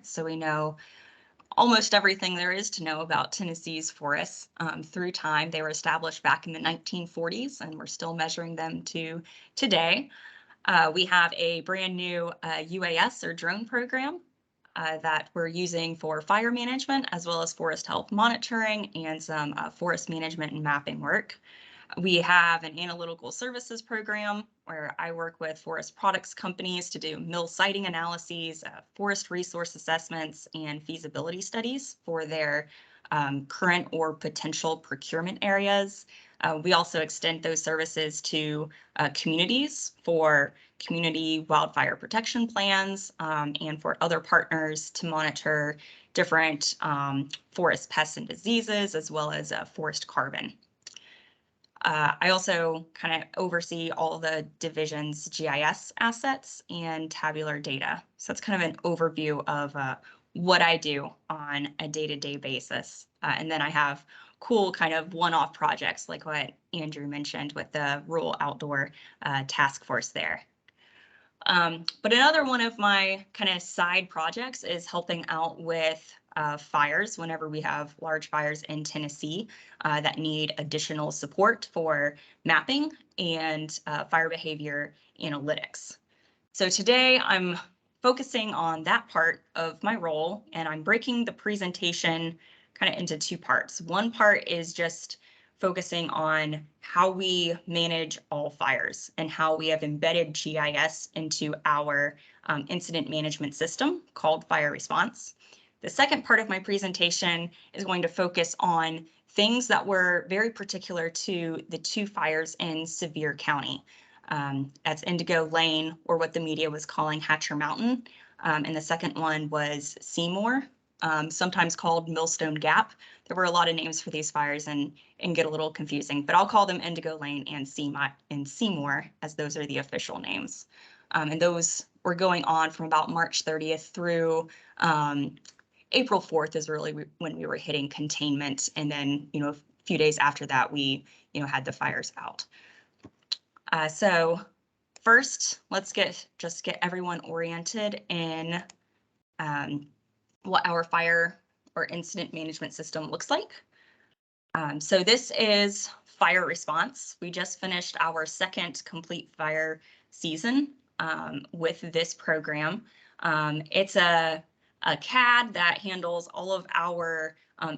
So we know almost everything there is to know about Tennessee's forests through time. They were established back in the 1940s, and we're still measuring them to today. We have a brand new UAS or drone program that we're using for fire management, as well as forest health monitoring and some forest management and mapping work. We have an analytical services program where I work with forest products companies to do mill siting analyses, forest resource assessments, and feasibility studies for their current or potential procurement areas. We also extend those services to communities for community wildfire protection plans and for other partners to monitor different forest pests and diseases, as well as forest carbon. I also kind of oversee all the division's GIS assets and tabular data. So that's kind of an overview of what I do on a day-to-day basis. And then I have cool kind of one-off projects like what Andrew mentioned with the Rural Outdoor Task Force there. But another one of my kind of side projects is helping out with fires whenever we have large fires in Tennessee that need additional support for mapping and fire behavior analytics. So today I'm focusing on that part of my role, and I'm breaking the presentation kind of into two parts. One part is just focusing on how we manage all fires and how we have embedded GIS into our incident management system called Fire Response. The second part of my presentation is going to focus on things that were very particular to the two fires in Sevier County. That's Indigo Lane, or what the media was calling Hatcher Mountain. And the second one was Seymour, sometimes called Millstone Gap. There were a lot of names for these fires and get a little confusing, but I'll call them Indigo Lane and Seymour, as those are the official names. And those were going on from about March 30th through April 4th is really when we were hitting containment. And then, a few days after that, we, had the fires out. So first, let's just get everyone oriented in what our fire or incident management system looks like. So this is Fire Response. We just finished our second complete fire season with this program. It's a CAD that handles all of our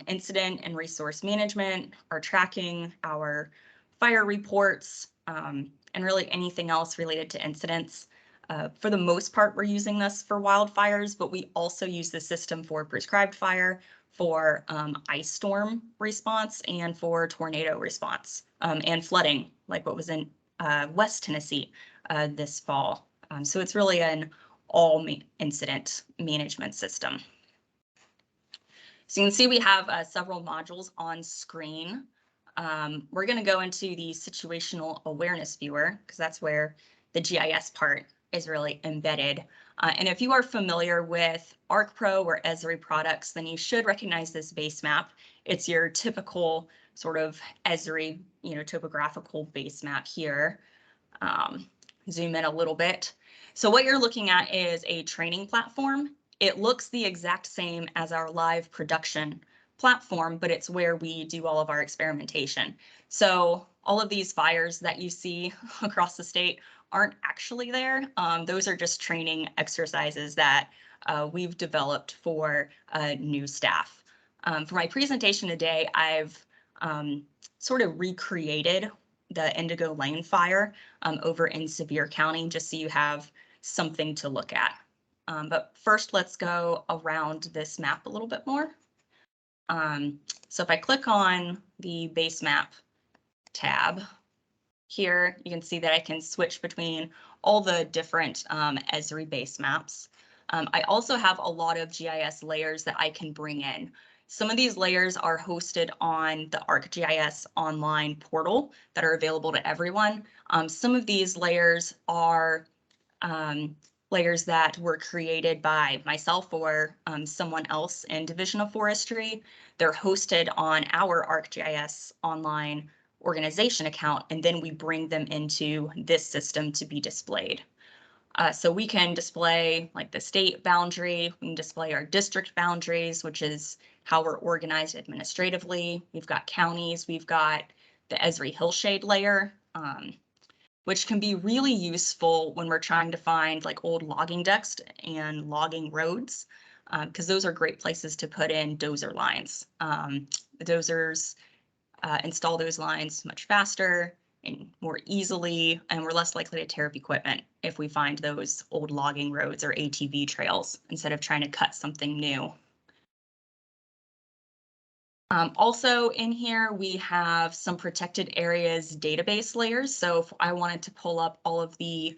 incident and resource management, our tracking, our fire reports, and really anything else related to incidents. For the most part, we're using this for wildfires, but we also use the system for prescribed fire, for ice storm response, and for tornado response, and flooding, like what was in West Tennessee this fall. So it's really an all incident management system. So you can see we have several modules on screen. We're going to go into the situational awareness viewer because that's where the GIS part is really embedded. And if you are familiar with ArcPro or Esri products, then you should recognize this base map. It's your typical sort of Esri, topographical base map here. Zoom in a little bit. So what you're looking at is a training platform. It looks the exact same as our live production platform, but it's where we do all of our experimentation. So all of these fires that you see across the state aren't actually there. Those are just training exercises that we've developed for new staff. For my presentation today, I've sort of recreated the Indigo Lane fire over in Sevier County, just so you have something to look at. But first, let's go around this map a little bit more. So if I click on the base map tab here, you can see that I can switch between all the different Esri base maps. I also have a lot of GIS layers that I can bring in. Some of these layers are hosted on the ArcGIS online portal that are available to everyone. Some of these layers are layers that were created by myself or someone else in Division of Forestry. They're hosted on our ArcGIS online organization account, and then we bring them into this system to be displayed. So we can display like the state boundary, we can display our district boundaries, which is how we're organized administratively. We've got counties, we've got the Esri hillshade layer, which can be really useful when we're trying to find like old logging decks and logging roads, because those are great places to put in dozer lines. The dozers install those lines much faster and more easily, and we're less likely to tear up equipment if we find those old logging roads or ATV trails instead of trying to cut something new. Also in here, we have some protected areas database layers. So if I wanted to pull up all of the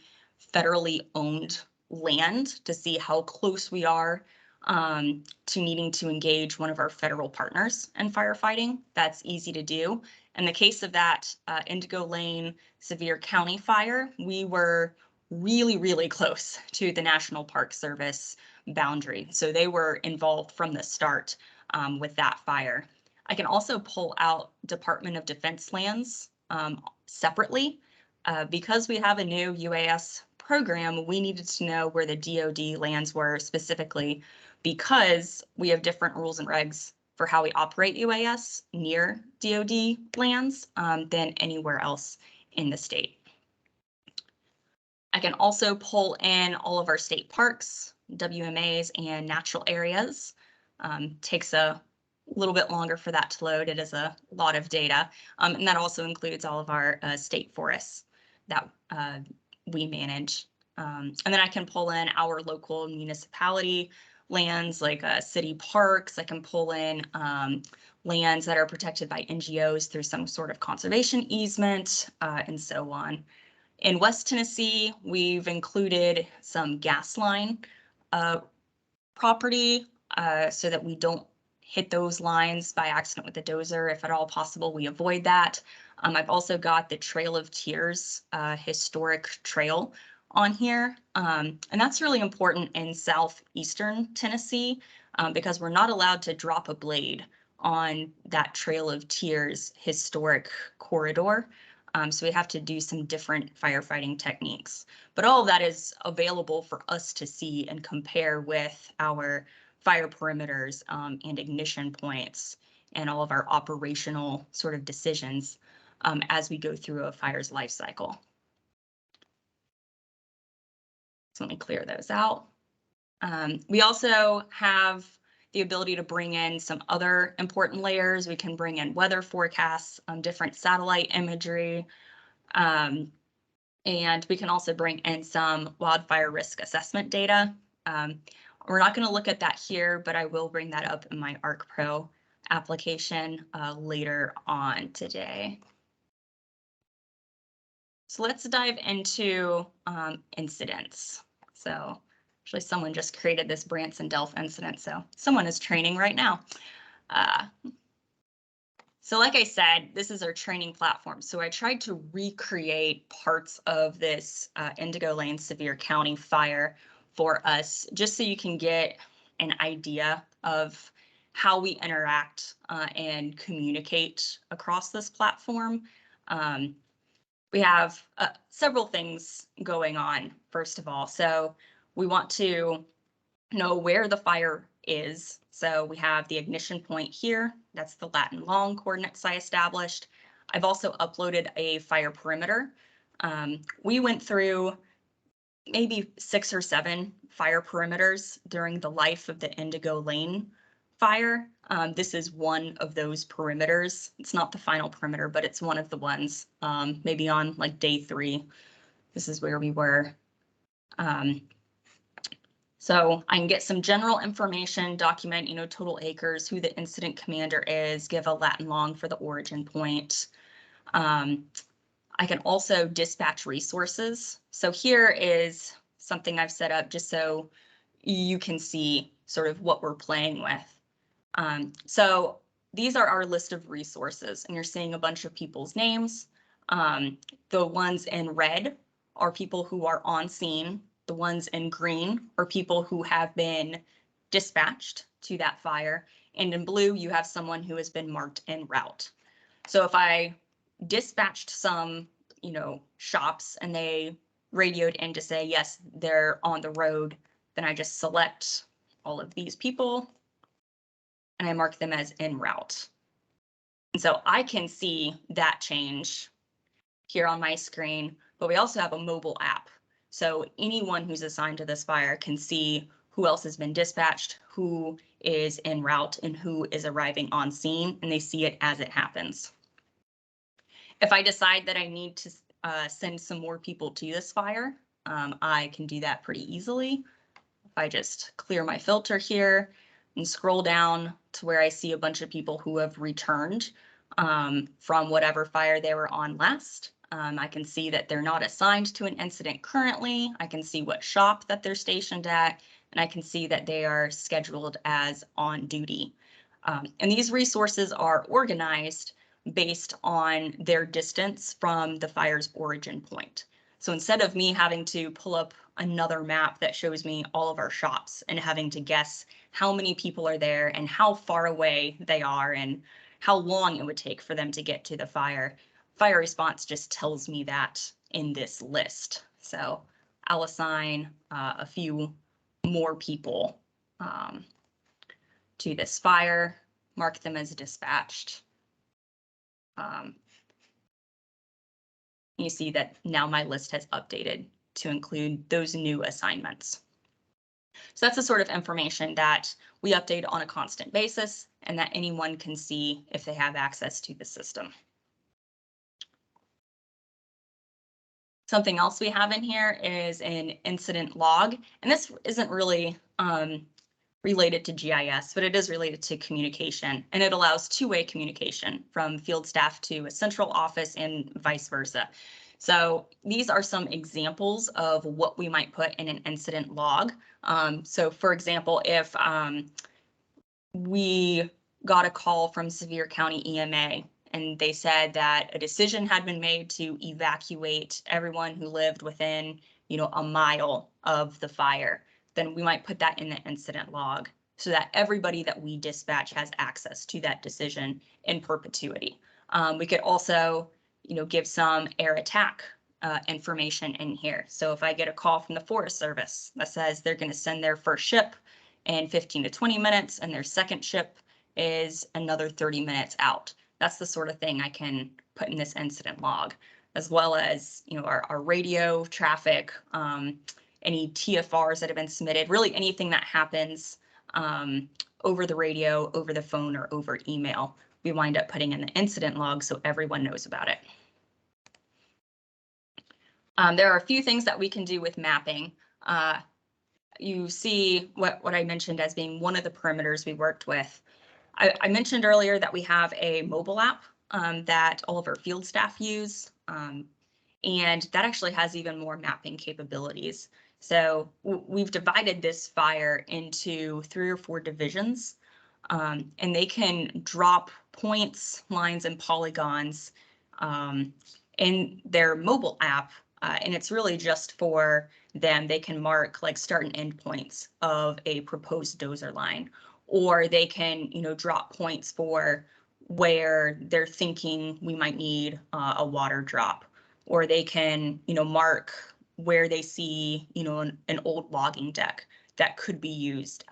federally owned land to see how close we are to needing to engage one of our federal partners in firefighting, that's easy to do. In the case of that Indigo Lane Sevier County fire, we were really, really close to the National Park Service boundary. So they were involved from the start with that fire. I can also pull out Department of Defense lands separately. Because we have a new UAS program, we needed to know where the DoD lands were specifically because we have different rules and regs for how we operate UAS near DoD lands than anywhere else in the state. I can also pull in all of our state parks, WMAs, and natural areas. Takes a little bit longer for that to load. It is a lot of data. And that also includes all of our state forests that we manage. And then I can pull in our local municipality lands like city parks. I can pull in lands that are protected by NGOs through some sort of conservation easement and so on. In West Tennessee, we've included some gas line property so that we don't hit those lines by accident with the dozer. If at all possible, we avoid that. I've also got the Trail of Tears historic trail on here. And that's really important in southeastern Tennessee because we're not allowed to drop a blade on that Trail of Tears historic corridor. So we have to do some different firefighting techniques. But all of that is available for us to see and compare with our fire perimeters and ignition points and all of our operational sort of decisions as we go through a fire's life cycle. So let me clear those out. We also have the ability to bring in some other important layers. We can bring in weather forecasts, different satellite imagery, and we can also bring in some wildfire risk assessment data. We're not going to look at that here, but I will bring that up in my ArcPro application later on today. So let's dive into incidents. So actually someone just created this Branson Delph incident, so someone is training right now. So like I said, this is our training platform. So I tried to recreate parts of this Indigo Lane Sevier County fire for us, just so you can get an idea of how we interact and communicate across this platform. We have several things going on, first of all. So we want to know where the fire is. So we have the ignition point here. That's the Latin long coordinates I established. I've also uploaded a fire perimeter. We went through maybe 6 or 7 fire perimeters during the life of the Indigo Lane fire. This is one of those perimeters. It's not the final perimeter, but it's one of the ones, maybe on like day 3. This is where we were. So I can get some general information, document, total acres, who the incident commander is, give a Latin long for the origin point. I can also dispatch resources. So here is something I've set up just so you can see sort of what we're playing with. So these are our list of resources, and you're seeing a bunch of people's names. The ones in red are people who are on scene. The ones in green are people who have been dispatched to that fire. And in blue, you have someone who has been marked en route. So if I dispatched some, shops and they radioed in to say, yes, they're on the road, then I just select all of these people and I mark them as en route. And so I can see that change here on my screen, but we also have a mobile app. So anyone who's assigned to this fire can see who else has been dispatched, who is en route, and who is arriving on scene, and they see it as it happens. If I decide that I need to send some more people to this fire, I can do that pretty easily. If I just clear my filter here and scroll down to where I see a bunch of people who have returned from whatever fire they were on last. I can see that they're not assigned to an incident currently. I can see what shop that they're stationed at, and I can see that they are scheduled as on duty. And these resources are organized based on their distance from the fire's origin point. So instead of me having to pull up another map that shows me all of our shops and having to guess how many people are there and how far away they are and how long it would take for them to get to the fire, fire response just tells me that in this list. So I'll assign a few more people to this fire, mark them as dispatched. You see that now my list has updated to include those new assignments. So that's the sort of information that we update on a constant basis and that anyone can see if they have access to the system. Something else we have in here is an incident log, and this isn't really related to GIS, but it is related to communication, and it allows two-way communication from field staff to a central office and vice versa. So these are some examples of what we might put in an incident log. So for example, if we got a call from Sevier County EMA and they said that a decision had been made to evacuate everyone who lived within, a mile of the fire, then we might put that in the incident log so that everybody that we dispatch has access to that decision in perpetuity. We could also, give some air attack information in here. So if I get a call from the Forest Service that says they're going to send their first ship in 15 to 20 minutes and their second ship is another 30 minutes out, that's the sort of thing I can put in this incident log, as well as our radio traffic, any TFRs that have been submitted, really anything that happens over the radio, over the phone, or over email, we wind up putting in the incident log so everyone knows about it. There are a few things that we can do with mapping. You see what I mentioned as being one of the perimeters we worked with. I mentioned earlier that we have a mobile app that all of our field staff use, and that actually has even more mapping capabilities. So we've divided this fire into 3 or 4 divisions, and they can drop points, lines, and polygons in their mobile app, and it's really just for them. They can mark like start and end points of a proposed dozer line, or they can, drop points for where they're thinking we might need a water drop, or they can, mark where they see, an old logging deck that could be used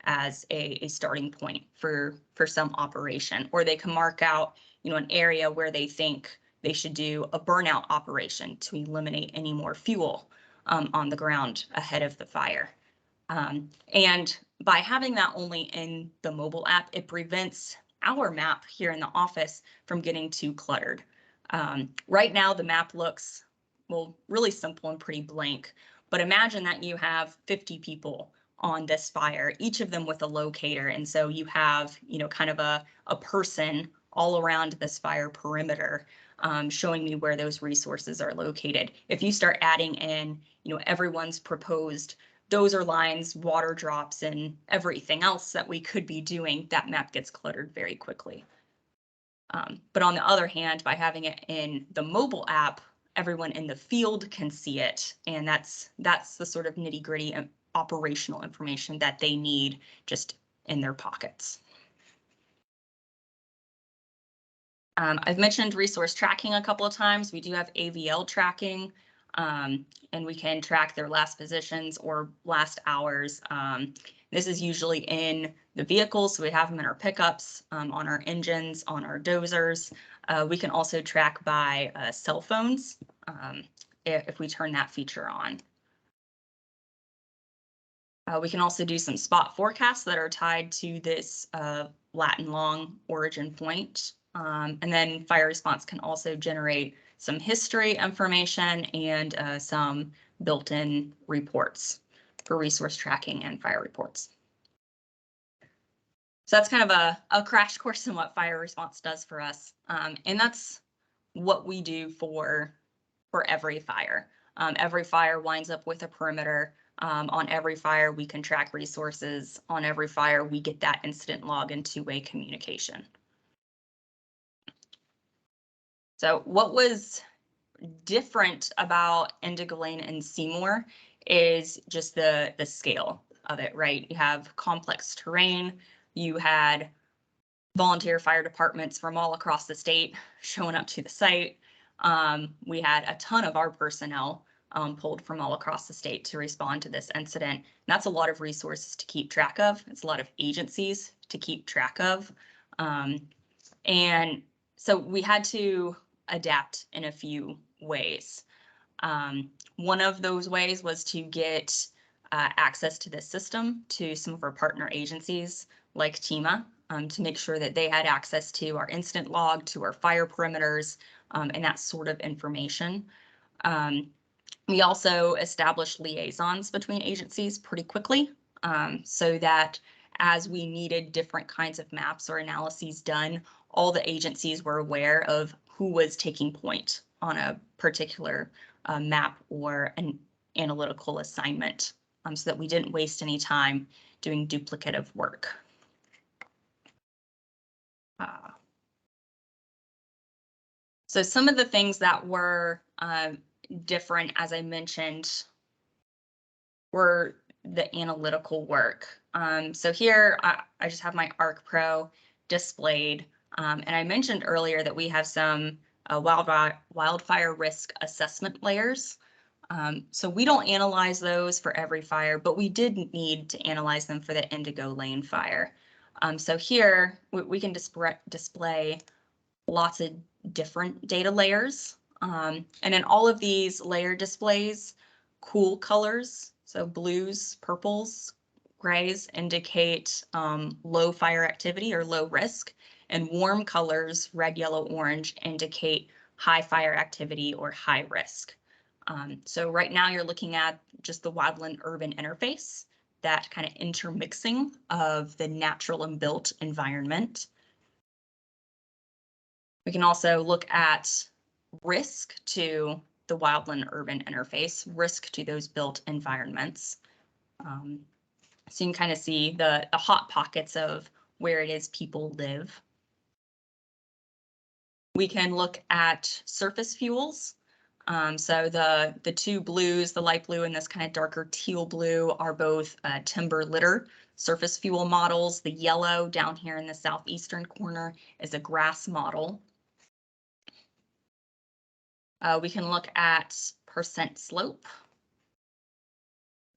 as a starting point for some operation, or they can mark out, an area where they think they should do a burnout operation to eliminate any more fuel on the ground ahead of the fire. And by having that only in the mobile app, it prevents our map here in the office from getting too cluttered. Right now, the map looks, well, really simple and pretty blank, but imagine that you have 50 people on this fire, each of them with a locator. And so you have, kind of a person all around this fire perimeter showing me where those resources are located. If you start adding in, everyone's proposed dozer lines, water drops, and everything else that we could be doing, that map gets cluttered very quickly. But on the other hand, by having it in the mobile app, everyone in the field can see it, and that's the sort of nitty-gritty operational information that they need just in their pockets. I've mentioned resource tracking a couple of times. We do have AVL tracking. and we can track their last positions or last hours. This is usually in the vehicles, so we have them in our pickups, on our engines, on our dozers. We can also track by cell phones if we turn that feature on. We can also do some spot forecasts that are tied to this Latin long origin point. And then fire response can also generate some history information and some built-in reports for resource tracking and fire reports. So that's kind of a crash course in what fire response does for us. And that's what we do for every fire. Every fire winds up with a perimeter. On every fire, we can track resources. On every fire, we get that incident log and two-way communication. So what was different about Indigo Lane and Seymour is just the scale of it, right? You have complex terrain. You had volunteer fire departments from all across the state showing up to the site. We had a ton of our personnel pulled from all across the state to respond to this incident. And that's a lot of resources to keep track of. It's a lot of agencies to keep track of. And so we had to adapt in a few ways. One of those ways was to get access to this system to some of our partner agencies like TEMA, to make sure that they had access to our incident log, to our fire perimeters, and that sort of information. We also established liaisons between agencies pretty quickly, so that as we needed different kinds of maps or analyses done, all the agencies were aware of who was taking point on a particular map or an analytical assignment, so that we didn't waste any time doing duplicative work. So some of the things that were different, as I mentioned, were the analytical work. So here I just have my Arc Pro displayed, and I mentioned earlier that we have some wildfire risk assessment layers. So we don't analyze those for every fire, but we did need to analyze them for the Indigo Lane fire. So here we can display lots of different data layers. And in all of these layer displays, cool colors, so blues, purples, grays indicate low fire activity or low risk, and warm colors, red, yellow, orange, indicate high fire activity or high risk. So right now you're looking at just the wildland urban interface, that kind of intermixing of the natural and built environment. We can also look at risk to the wildland urban interface, risk to those built environments. So you can kind of see the hot pockets of where it is people live. We can look at surface fuels. So the two blues, the light blue and this kind of darker teal blue, are both timber litter surface fuel models. The yellow down here in the southeastern corner is a grass model. We can look at percent slope,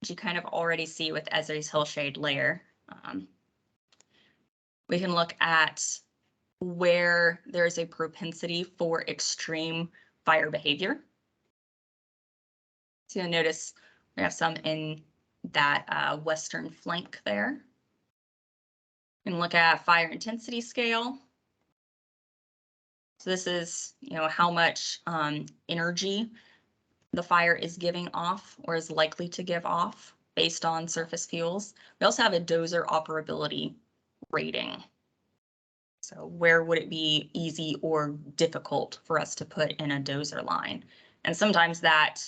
which you kind of already see with Esri's hillshade layer. We can look at where there's a propensity for extreme fire behavior. So you'll notice we have some in that western flank there. We can look at fire intensity scale. So this is, how much energy the fire is giving off or is likely to give off based on surface fuels. We also have a dozer operability rating. So where would it be easy or difficult for us to put in a dozer line? And sometimes that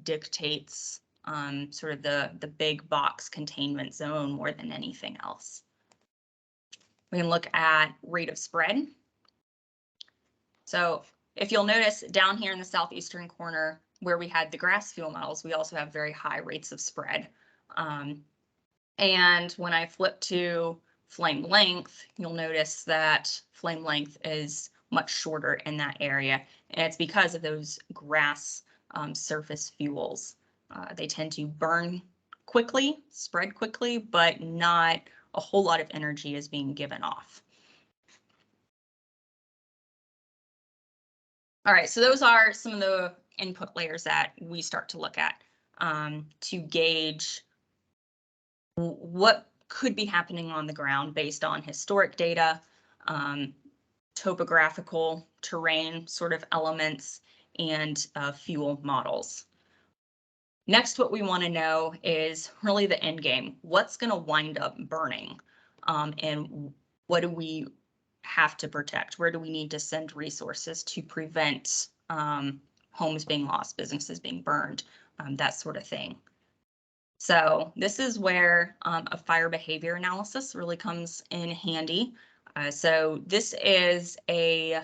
dictates sort of the big box containment zone more than anything else. We can look at rate of spread. So if you'll notice down here in the southeastern corner where we had the grass fuel models, we also have very high rates of spread. And when I flip to flame length, you'll notice that flame length is much shorter in that area. And it's because of those grass surface fuels. They tend to burn quickly, spread quickly, but not a whole lot of energy is being given off. All right, so those are some of the input layers that we start to look at to gauge what could be happening on the ground based on historic data, topographical terrain sort of elements, and fuel models. Next, what we want to know is really the end game. What's going to wind up burning? And what do we have to protect? Where do we need to send resources to prevent homes being lost, businesses being burned, that sort of thing? So this is where a fire behavior analysis really comes in handy. So this is a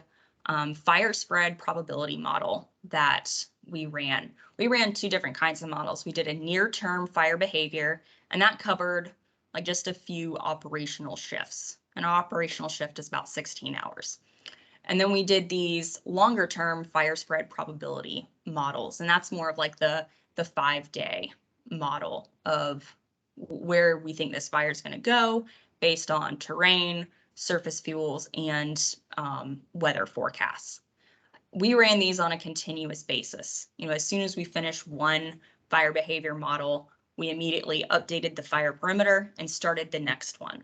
fire spread probability model that we ran. We ran two different kinds of models. We did a near-term fire behavior, and that covered like just a few operational shifts. An operational shift is about 16 hours. And then we did these longer-term fire spread probability models, and that's more of like the 5-day model of where we think this fire is going to go based on terrain, surface fuels, and weather forecasts. We ran these on a continuous basis. As soon as we finished one fire behavior model, we immediately updated the fire perimeter and started the next one.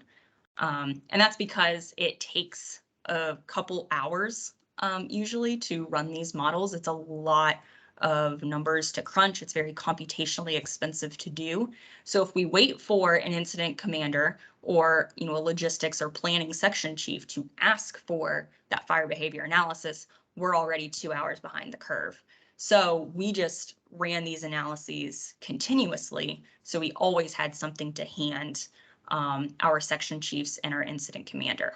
And that's because it takes a couple hours usually to run these models. It's a lot of numbers to crunch. It's very computationally expensive to do. So if we wait for an incident commander or a logistics or planning section chief to ask for that fire behavior analysis, we're already 2 hours behind the curve. So we just ran these analyses continuously. So we always had something to hand our section chiefs and our incident commander.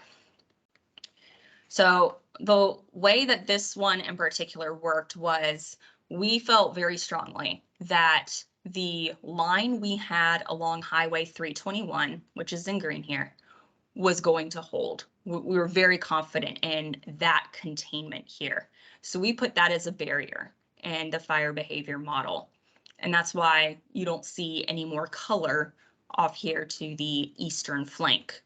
So the way that this one in particular worked was we felt very strongly that the line we had along Highway 321, which is in green here, was going to hold. We were very confident in that containment here. So we put that as a barrier in the fire behavior model. And that's why you don't see any more color off here to the eastern flank.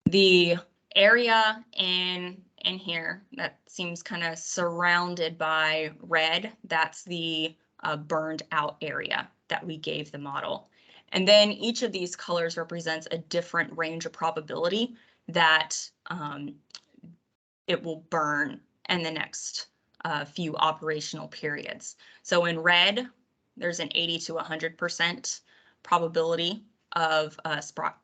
The area in here that seems kind of surrounded by red, that's the burned out area that we gave the model. And then each of these colors represents a different range of probability that it will burn in the next few operational periods. So in red, there's an 80 to 100% probability of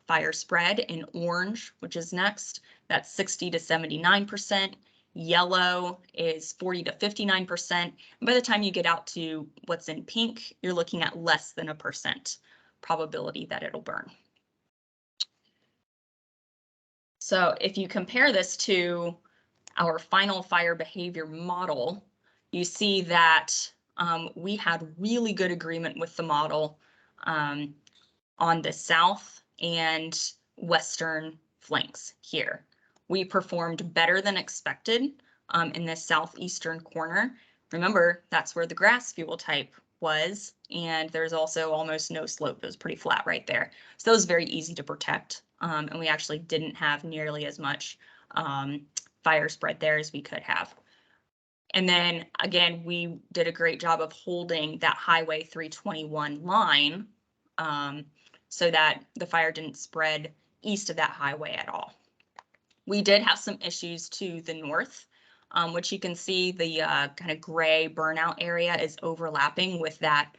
fire spread. In orange, which is next, that's 60 to 79%. Yellow is 40 to 59%. And by the time you get out to what's in pink, you're looking at less than 1% probability that it'll burn. So if you compare this to our final fire behavior model, you see that we had really good agreement with the model on the south and western flanks here. We performed better than expected in the southeastern corner. Remember, that's where the grass fuel type was, and there's also almost no slope. It was pretty flat right there. So that was very easy to protect, and we actually didn't have nearly as much fire spread there as we could have. And then again, we did a great job of holding that Highway 321 line so that the fire didn't spread east of that highway at all. We did have some issues to the north, which you can see the kind of gray burnout area is overlapping with that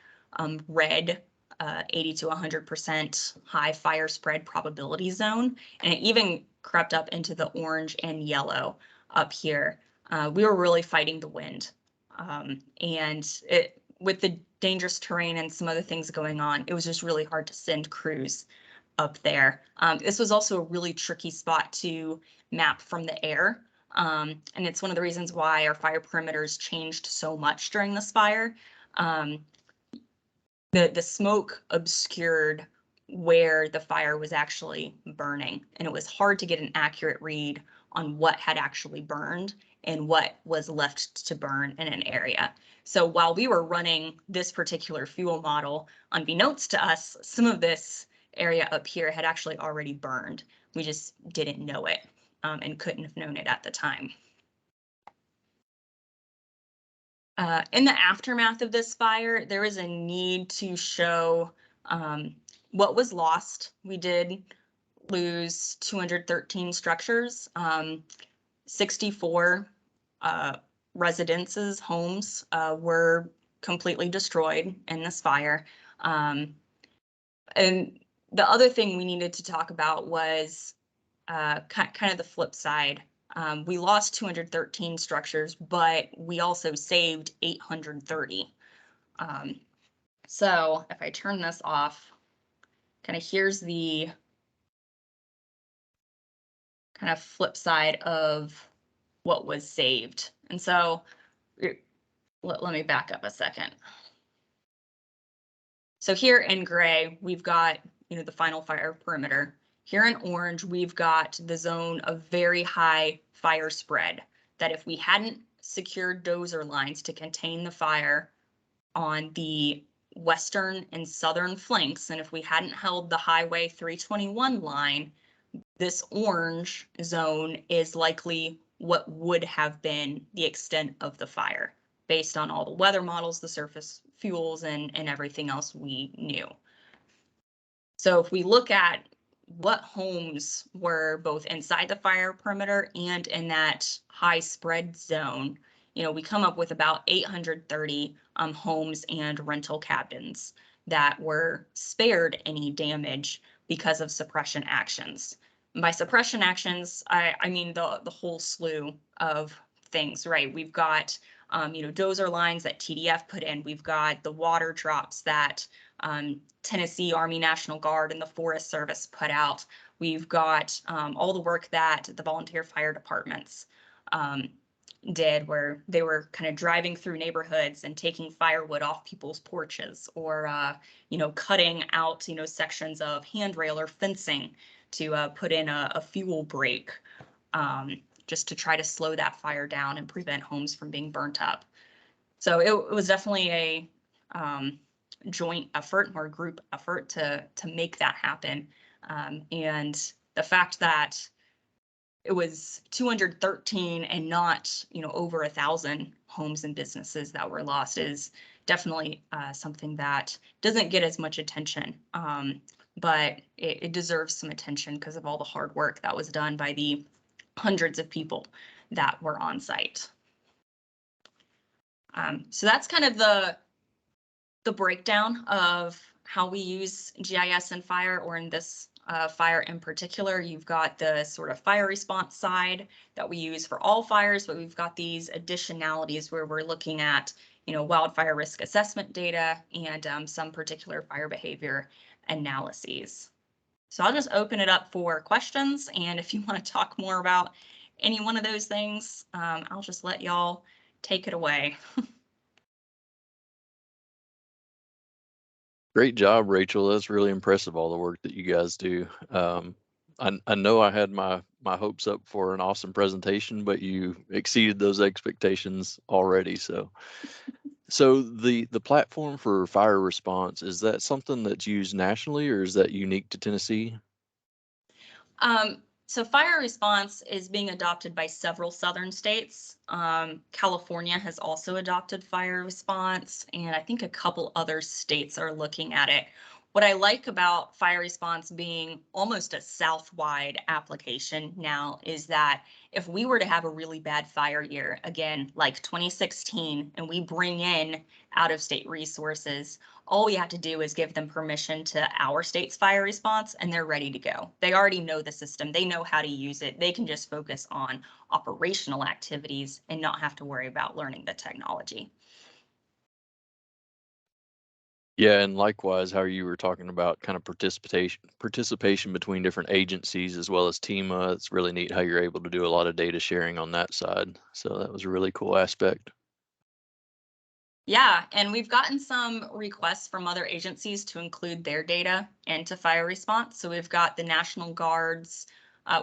red 80 to 100% high fire spread probability zone. And it even crept up into the orange and yellow up here. We were really fighting the wind. And with the dangerous terrain and some other things going on, it was just really hard to send crews up there. This was also a really tricky spot to map from the air. And it's one of the reasons why our fire perimeters changed so much during this fire. The smoke obscured where the fire was actually burning, and it was hard to get an accurate read on what had actually burned and what was left to burn in an area. So while we were running this particular fuel model, unbeknownst to us, some of this area up here had actually already burned. We just didn't know it and couldn't have known it at the time. In the aftermath of this fire, there was a need to show what was lost. We did lose 213 structures, 64 residences, homes were completely destroyed in this fire. And the other thing we needed to talk about was kind of the flip side. We lost 213 structures, but we also saved 830. So if I turn this off, kind of here's the kind of flip side of what was saved. And so let me back up a second. So here in gray, we've got, the final fire perimeter. Here in orange, we've got the zone of very high fire spread, that if we hadn't secured dozer lines to contain the fire on the western and southern flanks, and if we hadn't held the Highway 321 line, this orange zone is likely what would have been the extent of the fire based on all the weather models, the surface fuels, and everything else we knew. So if we look at what homes were both inside the fire perimeter and in that high spread zone, we come up with about 830 homes and rental cabins that were spared any damage because of suppression actions. And by suppression actions, I mean the whole slew of things, right? We've got dozer lines that TDF put in. We've got the water drops that Tennessee Army National Guard and the Forest Service put out. We've got all the work that the volunteer fire departments did, where they were kind of driving through neighborhoods and taking firewood off people's porches, or cutting out sections of handrail or fencing to put in a fuel break, just to try to slow that fire down and prevent homes from being burnt up. So it was definitely a joint effort or group effort to make that happen. And the fact that it was 213 and not, over 1,000 homes and businesses that were lost is definitely something that doesn't get as much attention. But it deserves some attention because of all the hard work that was done by the hundreds of people that were on site. So that's kind of the breakdown of how we use GIS in fire, or in this fire in particular. You've got the sort of fire response side that we use for all fires, but we've got these additionalities where we're looking at, wildfire risk assessment data and some particular fire behavior analyses. So I'll just open it up for questions, and if you want to talk more about any one of those things, I'll just let y'all take it away. Great job, Rachel. That's really impressive, all the work that you guys do. I know I had my hopes up for an awesome presentation, but you exceeded those expectations already. So the platform for fire response, is that something that's used nationally, or is that unique to Tennessee? So fire response is being adopted by several southern states. California has also adopted fire response, and I think a couple other states are looking at it. What I like about fire response being almost a South-wide application now is that if we were to have a really bad fire year, again, like 2016, and we bring in out-of-state resources, all we have to do is give them permission to our state's fire response, and they're ready to go. They already know the system. They know how to use it. They can just focus on operational activities and not have to worry about learning the technology. Yeah, and likewise, how you were talking about kind of participation between different agencies as well as TEMA. It's really neat how you're able to do a lot of data sharing on that side. So that was a really cool aspect. Yeah, and we've gotten some requests from other agencies to include their data into fire response. So we've got the National Guards,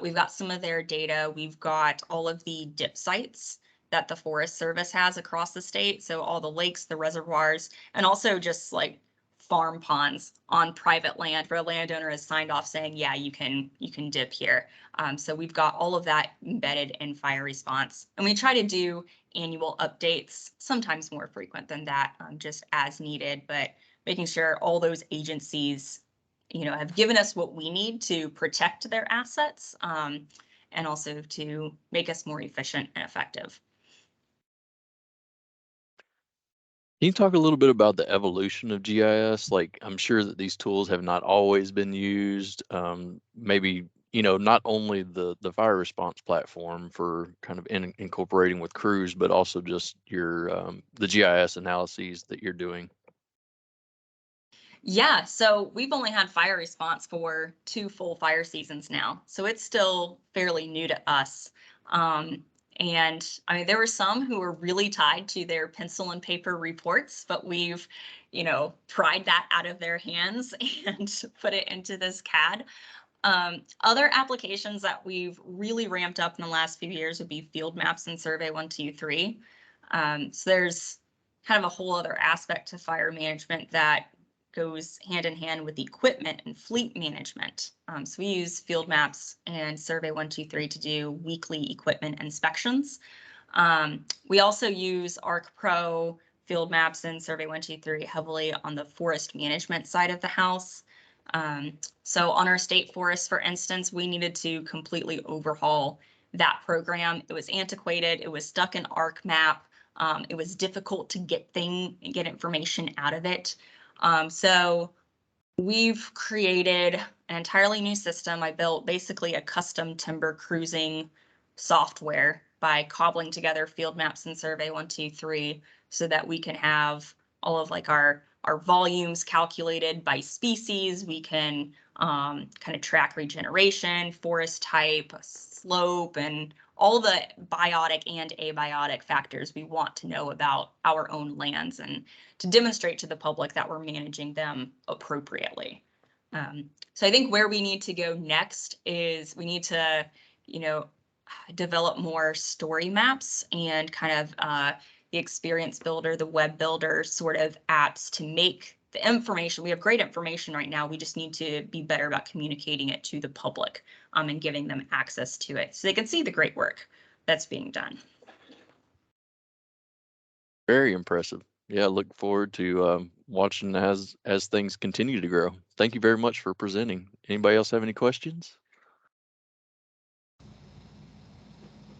we've got some of their data, we've got all of the DIP sites that the Forest Service has across the state. So all the lakes, the reservoirs, and also just like farm ponds on private land where a landowner has signed off saying, yeah, you can dip here. So we've got all of that embedded in fire response. And we try to do annual updates, sometimes more frequent than that, just as needed, but making sure all those agencies, have given us what we need to protect their assets, and also to make us more efficient and effective. Can you talk a little bit about the evolution of GIS? Like, I'm sure that these tools have not always been used. Maybe, not only the fire response platform for kind of incorporating with crews, but also just your the GIS analyses that you're doing. Yeah, so we've only had fire response for 2 full fire seasons now, so it's still fairly new to us. And I mean, there were some who were really tied to their pencil and paper reports, but we've, pried that out of their hands and put it into this CAD. Other applications that we've really ramped up in the last few years would be field maps and Survey 123. So there's kind of a whole other aspect to fire management that goes hand in hand with equipment and fleet management. So we use field maps and Survey 123 to do weekly equipment inspections. We also use ArcPro, field maps, and Survey 123 heavily on the forest management side of the house. So on our state forest, for instance, we needed to completely overhaul that program. It was antiquated. It was stuck in ArcMap. It was difficult to get information out of it. So we've created an entirely new system. I built basically a custom timber cruising software by cobbling together field maps and Survey 123 so that we can have all of like our volumes calculated by species. We can kind of track regeneration, forest type, slope, and all the biotic and abiotic factors we want to know about our own lands, and to demonstrate to the public that we're managing them appropriately. So I think where we need to go next is we need to, develop more story maps and kind of the experience builder, the web builder sort of apps to make the information. We have great information right now. We just need to be better about communicating it to the public, and giving them access to it so they can see the great work that's being done. Very impressive. Yeah, look forward to watching as things continue to grow. Thank you very much for presenting. Anybody else have any questions?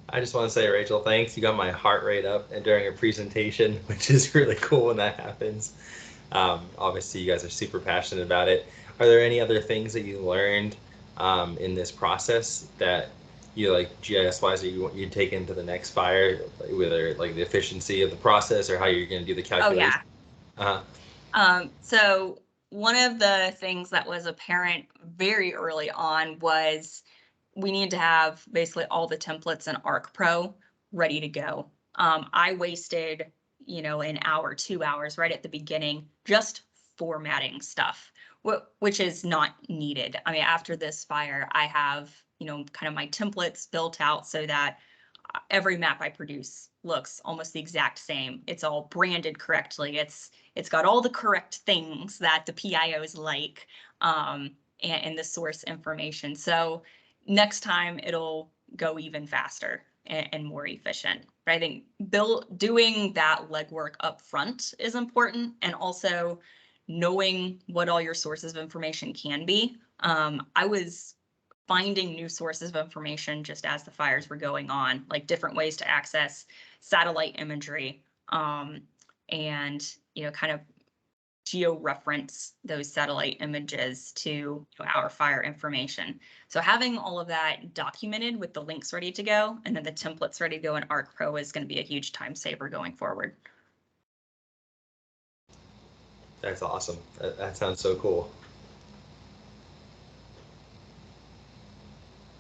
I just want to say, Rachel, thanks. You got my heart rate up and during a presentation, which is really cool when that happens. Obviously, you guys are super passionate about it. Are there any other things that you learned in this process that you like GIS-wise that you take into the next fire, whether like the efficiency of the process or how you're going to do the calculation? Oh, yeah. So one of the things that was apparent very early on was we need to have basically all the templates in ArcPro ready to go. I wasted, an hour, 2 hours right at the beginning, just formatting stuff, which is not needed. I mean, after this fire, I have, kind of my templates built out so that every map I produce looks almost the exact same. It's all branded correctly. It's got all the correct things that the PIOs like, and the source information. So next time it'll go even faster and more efficient. But I think doing that legwork up front is important, and also knowing what all your sources of information can be. I was finding new sources of information just as the fires were going on, like different ways to access satellite imagery, and kind of geo-reference those satellite images to our fire information. So having all of that documented with the links ready to go and then the templates ready to go in ArcPro is going to be a huge time saver going forward. That's awesome. That sounds so cool.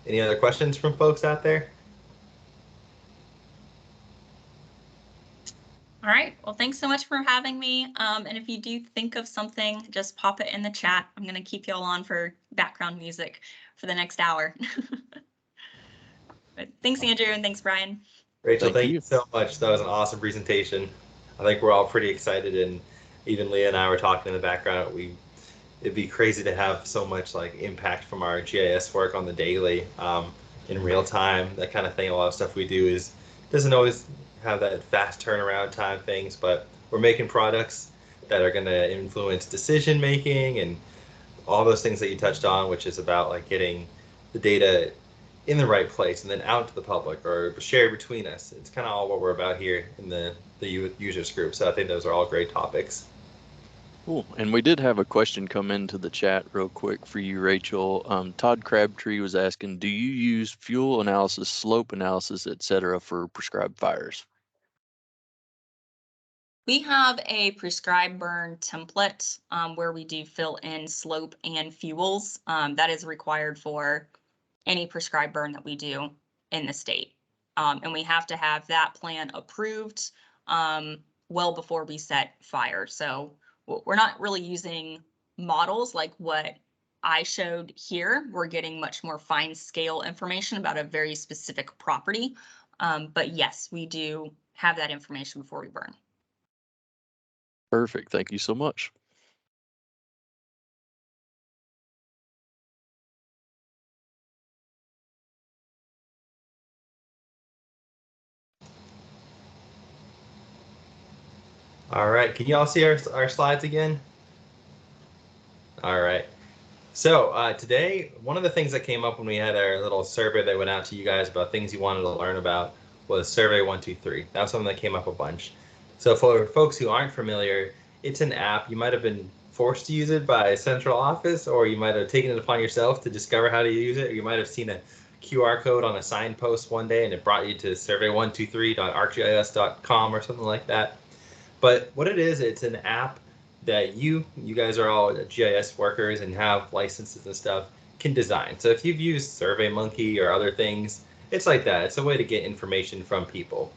Any other questions from folks out there? All right. Well, thanks so much for having me. And if you do think of something, just pop it in the chat. I'm going to keep y'all on for background music for the next hour. But thanks, Andrew, and thanks, Brian. Rachel, Thank thank you you. so much. That was an awesome presentation. I think we're all pretty excited, and even Leah and I were talking in the background. It'd be crazy to have so much like impact from our GIS work on the daily, in real time, that kind of thing. A lot of stuff we do doesn't always have that fast turnaround time things, but we're making products that are going to influence decision making and all those things that you touched on, which is about like getting the data in the right place and then out to the public or shared between us. It's kind of all what we're about here in the users group. So I think those are all great topics. Cool. And we did have a question come into the chat real quick for you, Rachel. Todd Crabtree was asking, do you use fuel analysis, slope analysis, et cetera, for prescribed fires? We have a prescribed burn template where we do fill in slope and fuels. That is required for any prescribed burn that we do in the state. And we have to have that plan approved well before we set fire. So we're not really using models like what I showed here. We're getting much more fine scale information about a very specific property. But yes, we do have that information before we burn. Perfect. Thank you so much. All right, can you all see our slides again? All right. So today, one of the things that came up when we had our little survey that went out to you guys about things you wanted to learn about was Survey 123. That was something that came up a bunch. So for folks who aren't familiar, it's an app. You might have been forced to use it by central office, or you might have taken it upon yourself to discover how to use it. Or you might have seen a QR code on a signpost one day and it brought you to survey123.arcgis.com or something like that. But what it is, it's an app that you guys are all GIS workers and have licenses and stuff, can design. So if you've used SurveyMonkey or other things, it's like that. It's a way to get information from people.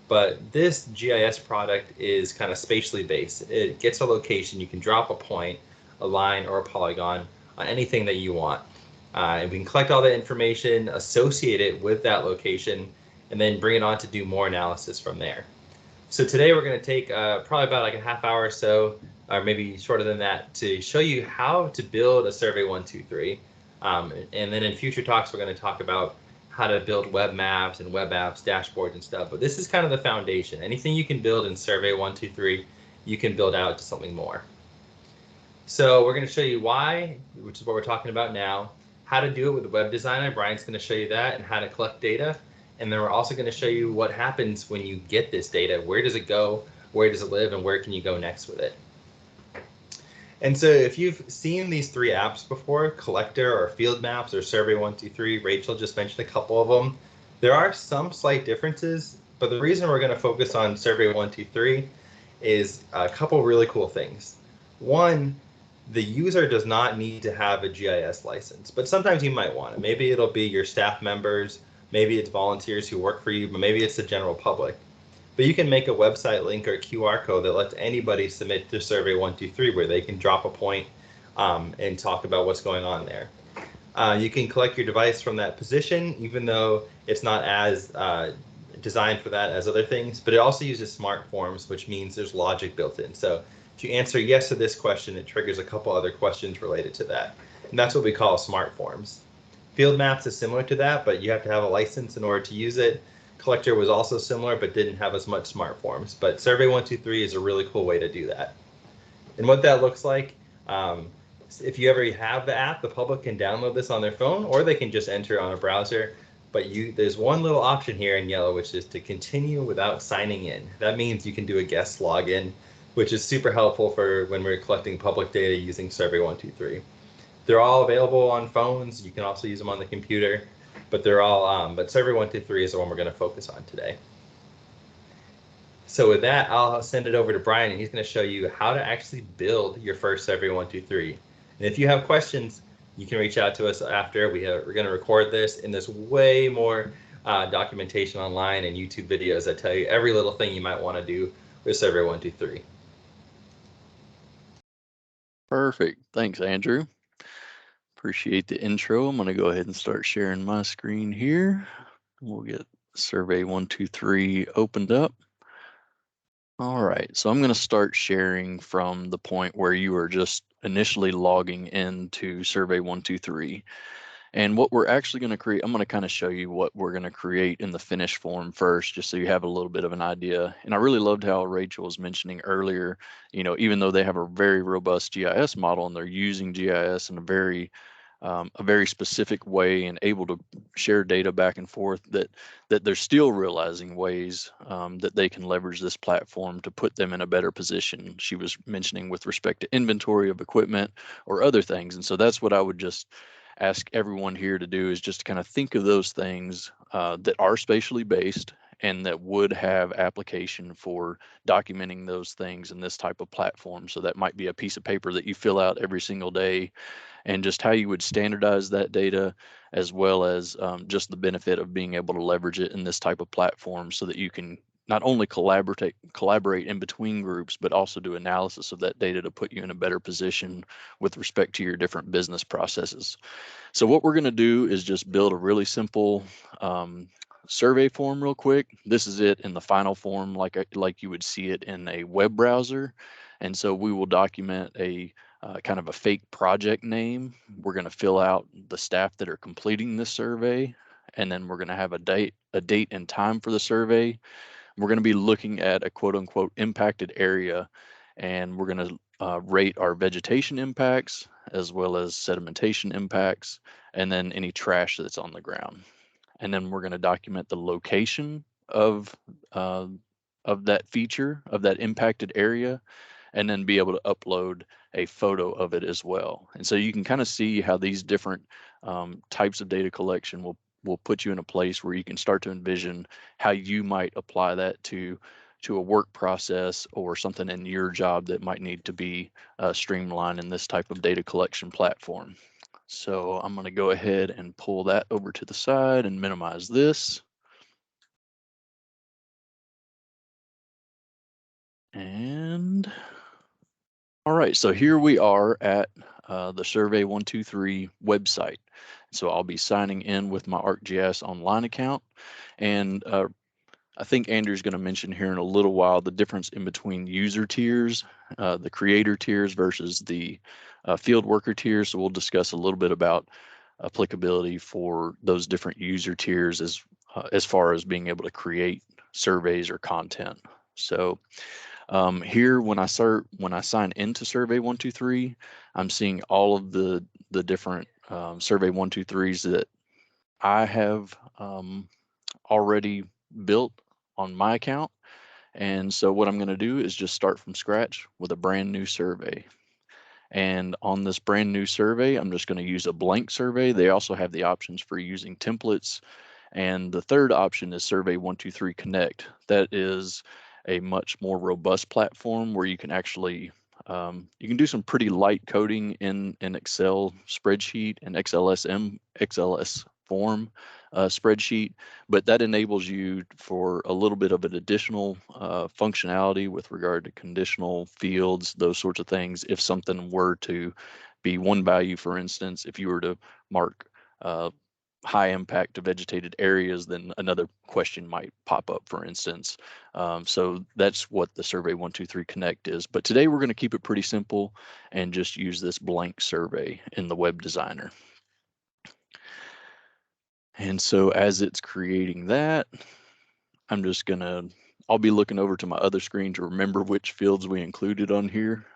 But this GIS product is kind of spatially based. It gets a location. You can drop a point, a line, or a polygon on anything that you want. And we can collect all that information, associate it with that location, and then bring it on to do more analysis from there. So today we're going to take probably about like a half hour or so, or maybe shorter than that, to show you how to build a Survey 123. And then in future talks, we're going to talk about how to build web maps and web apps, dashboards and stuff. But this is kind of the foundation. Anything you can build in Survey 123, you can build out to something more. So we're going to show you why, which is what we're talking about now, how to do it with the web designer. Brian's going to show you that, and how to collect data. And then we're also going to show you what happens when you get this data. Where does it go? Where does it live? And where can you go next with it? And so if you've seen these three apps before, Collector or Field Maps or Survey 123, Rachel just mentioned a couple of them. There are some slight differences, but the reason we're going to focus on Survey 123 is a couple really cool things. One, the user does not need to have a GIS license, but sometimes you might want it. Maybe it'll be your staff members, maybe it's volunteers who work for you, but maybe it's the general public. But you can make a website link or a QR code that lets anybody submit to Survey 123 where they can drop a point and talk about what's going on there. You can collect your device from that position, even though it's not as designed for that as other things, but it also uses smart forms, which means there's logic built in. So if you answer yes to this question, it triggers a couple other questions related to that. And that's what we call smart forms. Field Maps is similar to that, but you have to have a license in order to use it. Collector was also similar, but didn't have as much smart forms. But Survey 123 is a really cool way to do that. And what that looks like, if you ever have the app, the public can download this on their phone, or they can just enter on a browser. But there's one little option here in yellow, which is to continue without signing in. That means you can do a guest login, which is super helpful for when we're collecting public data using Survey 123. They're all available on phones. You can also use them on the computer, but they're all, but Survey 123 is the one we're going to focus on today. So with that, I'll send it over to Brian, and he's going to show you how to actually build your first Survey 123. And if you have questions, you can reach out to us after. We're going to record this, and there's way more documentation online and YouTube videos that tell you every little thing you might want to do with Survey 123. Perfect. Thanks, Andrew. Appreciate the intro. I'm going to go ahead and start sharing my screen here. We'll get Survey 123 opened up. All right, so I'm going to start sharing from the point where you are just initially logging into Survey 123. And what we're actually going to create, I'm going to kind of show you what we're going to create in the finished form first, just so you have a little bit of an idea. And I really loved how Rachel was mentioning earlier, you know, even though they have a very robust GIS model and they're using GIS in a very specific way and able to share data back and forth, that they're still realizing ways that they can leverage this platform to put them in a better position. She was mentioning with respect to inventory of equipment or other things. And so that's what I would just ask everyone here to do, is just to kind of think of those things that are spatially based and that would have application for documenting those things in this type of platform. So that might be a piece of paper that you fill out every single day, and just how you would standardize that data, as well as just the benefit of being able to leverage it in this type of platform so that you can not only collaborate in between groups, but also do analysis of that data to put you in a better position with respect to your different business processes. So what we're going to do is just build a really simple survey form real quick. This is it in the final form, like you would see it in a web browser. And so we will document a kind of a fake project name. We're going to fill out the staff that are completing this survey, and then we're going to have a date and time for the survey. We're going to be looking at a quote unquote impacted area, and we're going to rate our vegetation impacts as well as sedimentation impacts, and then any trash that's on the ground. And then we're going to document the location uh, of that feature, of that impacted area, and then be able to upload a photo of it as well. And so you can kind of see how these different types of data collection will put you in a place where you can start to envision how you might apply that to a work process or something in your job that might need to be streamlined in this type of data collection platform. So I'm going to go ahead and pull that over to the side and minimize this. And all right, so here we are at the Survey 123 website. So I'll be signing in with my ArcGIS Online account. And I think Andrew's going to mention here in a little while the difference in between user tiers, the creator tiers versus the field worker tiers. So we'll discuss a little bit about applicability for those different user tiers as far as being able to create surveys or content. So here, when I sign into Survey 123, I'm seeing all of the different Survey 123s that I have already built on my account. And so what I'm going to do is just start from scratch with a brand new survey. And on this brand new survey, I'm just going to use a blank survey. They also have the options for using templates. And the third option is Survey 123 Connect. That is a much more robust platform where you can actually you can do some pretty light coding in an Excel spreadsheet, an XLS form spreadsheet, but that enables you for a little bit of an additional functionality with regard to conditional fields, those sorts of things. If something were to be one value, for instance, if you were to mark high impact to vegetated areas, then another question might pop up, for instance. So that's what the Survey 123 Connect is. But today we're going to keep it pretty simple and just use this blank survey in the web designer. And so as it's creating that, I'll be looking over to my other screen to remember which fields we included on here.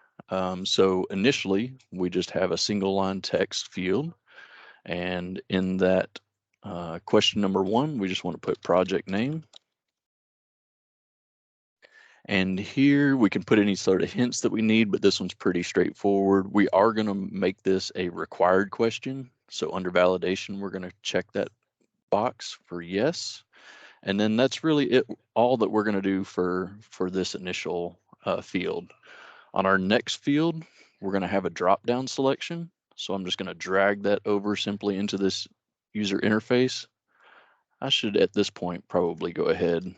So initially, we just have a single line text field. And in that question number 1, we just want to put project name. And here we can put any sort of hints that we need, but this one's pretty straightforward. We are going to make this a required question. So under validation, we're going to check that box for yes. And then that's really all that we're going to do for this initial field. On our next field, we're going to have a drop-down selection. So I'm just going to drag that over simply into this user interface. I should at this point probably go ahead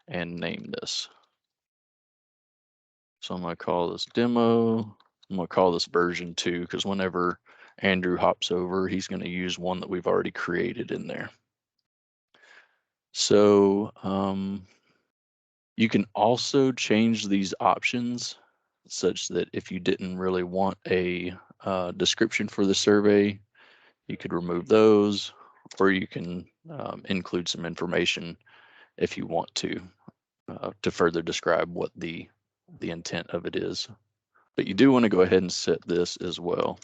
and name this. So I'm going to call this demo. I'm going to call this version 2 because whenever Andrew hops over, he's going to use one that we've already created in there. So you can also change these options such that if you didn't really want a description for the survey, you could remove those, or you can include some information if you want to further describe what the intent of it is. But you do want to go ahead and set this as well.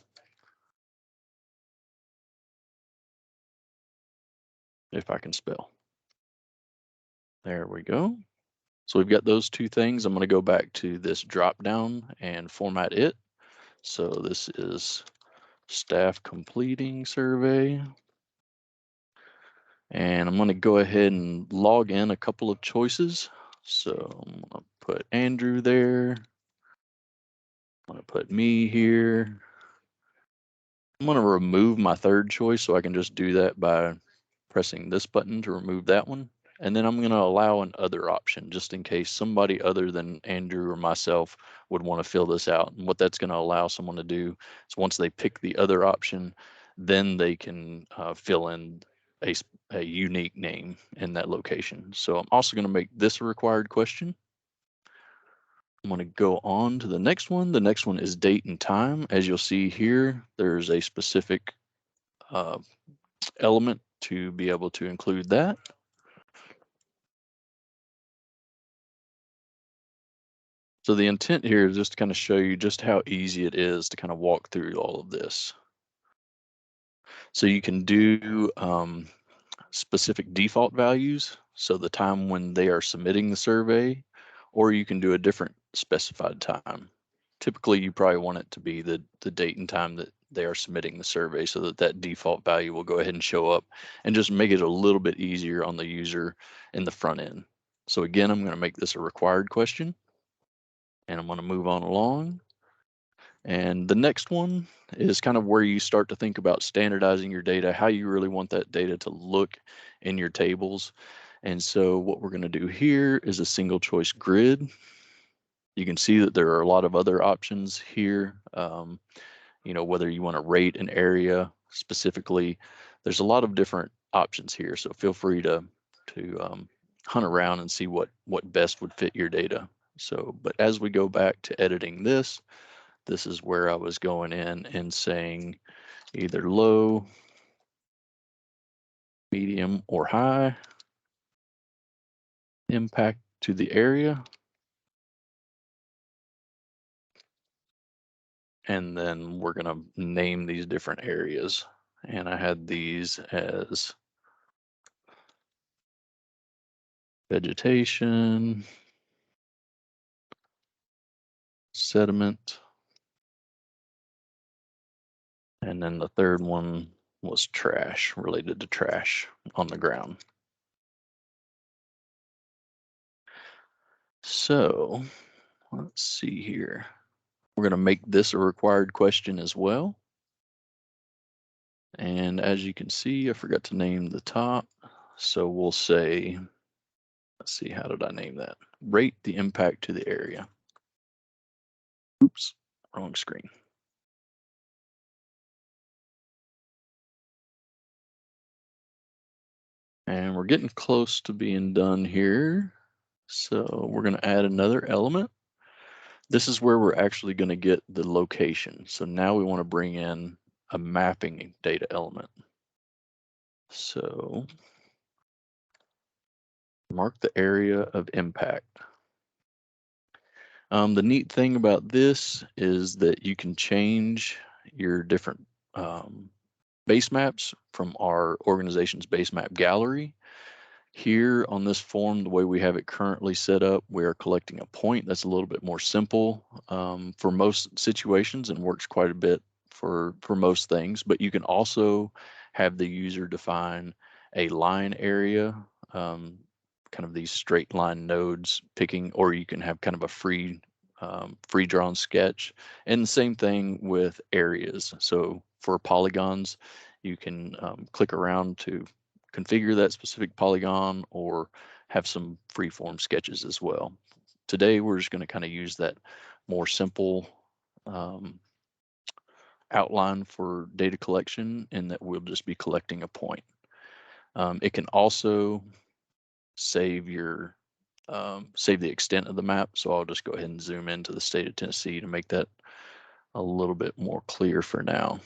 If I can spell. There we go. So we've got those two things. I'm going to go back to this drop down and format it. So this is staff completing survey. And I'm going to go ahead and log in a couple of choices. So I'm going to put Andrew there. I'm going to put me here. I'm going to remove my third choice so I can just do that by pressing this button to remove that one. And then I'm going to allow an other option just in case somebody other than Andrew or myself would want to fill this out. And what that's going to allow someone to do is once they pick the other option, then they can fill in a unique name in that location. So I'm also going to make this a required question. I'm going to go on to the next one. The next one is date and time. As you'll see here, there's a specific element to be able to include that. So the intent here is just to kind of show you just how easy it is to kind of walk through all of this. So you can do specific default values, so the time when they are submitting the survey, or you can do a different specified time. Typically, you probably want it to be the date and time that they are submitting the survey so that that default value will go ahead and show up and just make it a little bit easier on the user in the front end. So again, I'm going to make this a required question. And I'm going to move on along. And the next one is kind of where you start to think about standardizing your data, how you really want that data to look in your tables. And so what we're going to do here is a single choice grid. You can see that there are a lot of other options here. You know, whether you want to rate an area specifically, there's a lot of different options here. So feel free to hunt around and see what best would fit your data. So, but as we go back to editing this is where I was going in and saying either low, medium, or high impact to the area. And then we're going to name these different areas. And I had these as vegetation, sediment, and then the third one was trash, related to trash on the ground. So let's see here. We're going to make this a required question as well. And as you can see, I forgot to name the top. So we'll say, let's see, how did I name that? Rate the impact to the area. Oops, wrong screen. And we're getting close to being done here. So we're going to add another element. This is where we're actually going to get the location. So now we want to bring in a mapping data element. So mark the area of impact. The neat thing about this is that you can change your different base maps from our organization's base map gallery. Here on this form, the way we have it currently set up, we are collecting a point. That's a little bit more simple for most situations and works quite a bit for most things. But you can also have the user define a line area, kind of these straight line nodes picking, or you can have kind of a free drawn sketch. And the same thing with areas. So for polygons, you can click around to configure that specific polygon or have some freeform sketches as well. Today, we're just going to kind of use that more simple outline for data collection, in that we'll just be collecting a point. It can also save save the extent of the map. So I'll just go ahead and zoom into the state of Tennessee to make that a little bit more clear for now,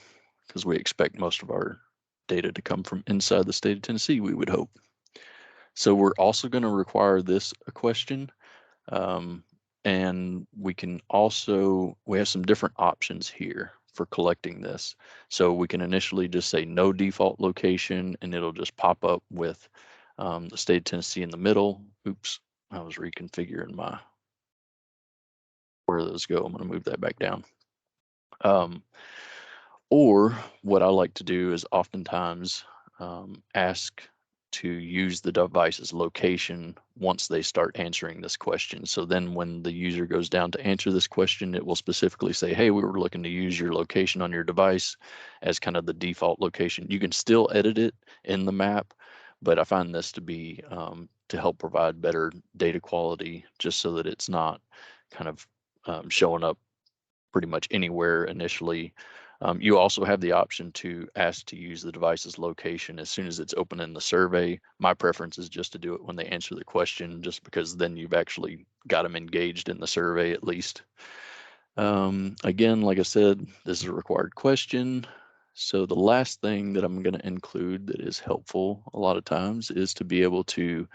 because we expect most of our data to come from inside the state of Tennessee, we would hope. So we're also going to require this a question. And we have some different options here for collecting this. So we can initially just say no default location, and it'll just pop up with the state of Tennessee in the middle. Oops, I was reconfiguring where those go. I'm going to move that back down. Or what I like to do is oftentimes ask to use the device's location once they start answering this question. So then when the user goes down to answer this question, it will specifically say, hey, we were looking to use your location on your device as kind of the default location. You can still edit it in the map, but I find this to be to help provide better data quality, just so that it's not kind of showing up pretty much anywhere initially. You also have the option to ask to use the device's location as soon as it's open in the survey. My preference is just to do it when they answer the question, just because then you've actually got them engaged in the survey at least. Again, like I said, this is a required question. So the last thing that I'm going to include that is helpful a lot of times is to be able to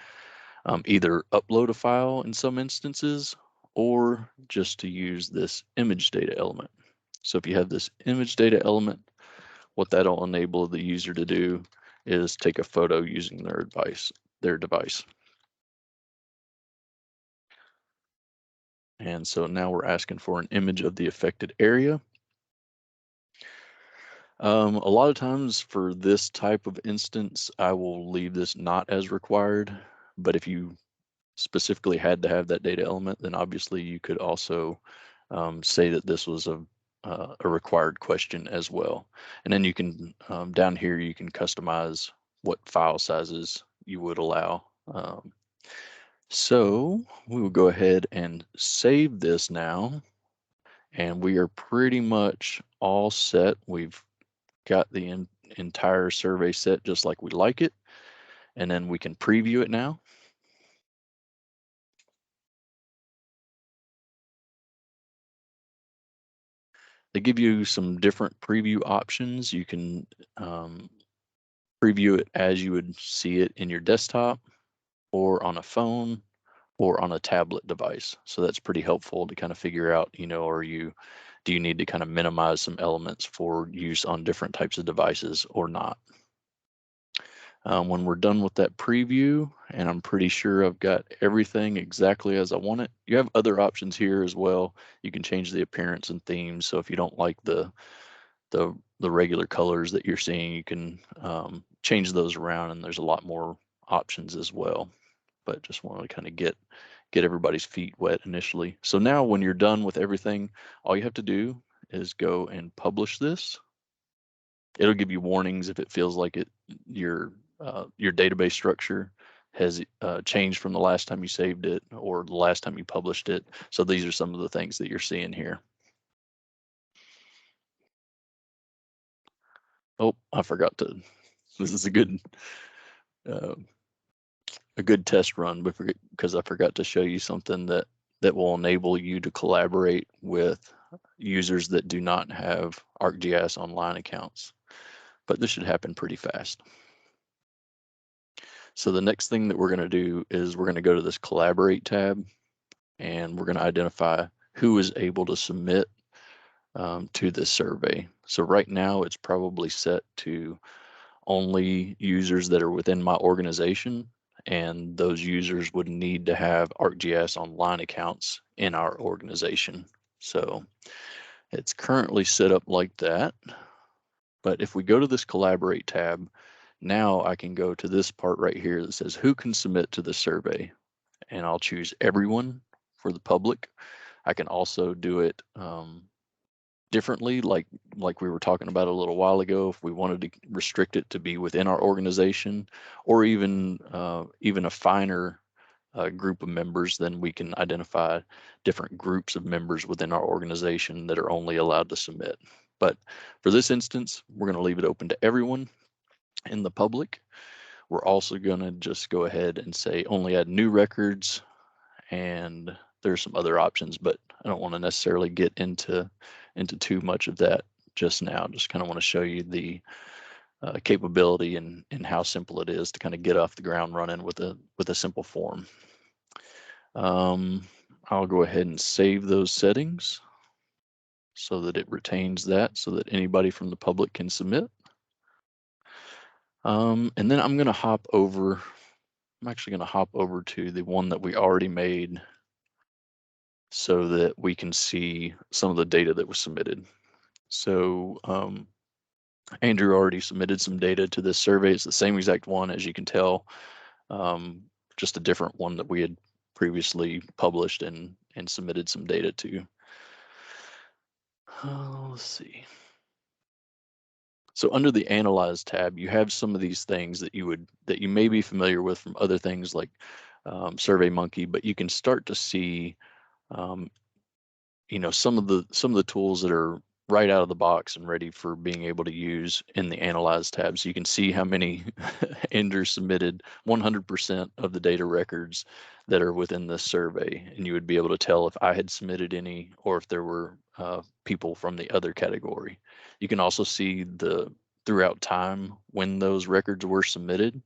either upload a file in some instances, or just to use this image data element. So if you have this image data element, what that'll enable the user to do is take a photo using their device. And so now we're asking for an image of the affected area. A lot of times for this type of instance, I will leave this not as required, but if you specifically had to have that data element, then obviously you could also say that this was a required question as well. And then you can, down here, you can customize what file sizes you would allow. So we will go ahead and save this now. And we are pretty much all set. We've got the entire survey set just like we like it. And then we can preview it now. They give you some different preview options. You can preview it as you would see it in your desktop, or on a phone, or on a tablet device. So that's pretty helpful to kind of figure out, do you need to kind of minimize some elements for use on different types of devices or not. When we're done with that preview, and I'm pretty sure I've got everything exactly as I want it, you have other options here as well. You can change the appearance and themes. So if you don't like the regular colors that you're seeing, you can change those around, and there's a lot more options as well. But just want to kind of get everybody's feet wet initially. So now when you're done with everything, all you have to do is go and publish this. It'll give you warnings if it feels like your database structure has changed from the last time you saved it or the last time you published it. So these are some of the things that you're seeing here. Oh, I forgot to, this is a good test run, because I forgot to show you something that will enable you to collaborate with users that do not have ArcGIS Online accounts. But this should happen pretty fast. So the next thing that we're going to do is we're going to go to this Collaborate tab, and we're going to identify who is able to submit to this survey. So right now it's probably set to only users that are within my organization, and those users would need to have ArcGIS Online accounts in our organization. So it's currently set up like that. But if we go to this Collaborate tab, now I can go to this part right here that says who can submit to the survey, and I'll choose everyone for the public. I can also do it differently, like we were talking about a little while ago. If we wanted to restrict it to be within our organization, or even a finer group of members, then we can identify different groups of members within our organization that are only allowed to submit. But for this instance, we're going to leave it open to everyone in the public. We're also going to just go ahead and say only add new records, and there's some other options, but I don't want to necessarily get into too much of that just now. Just kind of want to show you the capability and how simple it is to kind of get off the ground running with a simple form. I'll go ahead and save those settings so that it retains that, so that anybody from the public can submit. And then I'm actually going to hop over to the one that we already made so that we can see some of the data that was submitted. So Andrew already submitted some data to this survey. It's the same exact one, as you can tell, just a different one that we had previously published and submitted some data to. Let's see. So under the Analyze tab, you have some of these things that you may be familiar with from other things like SurveyMonkey, but you can start to see some of the tools that are right out of the box and ready for being able to use in the Analyze tab. So you can see how many Andrew submitted 100% of the data records that are within this survey, and you would be able to tell if I had submitted any or if there were people from the other category. You can also see throughout time when those records were submitted,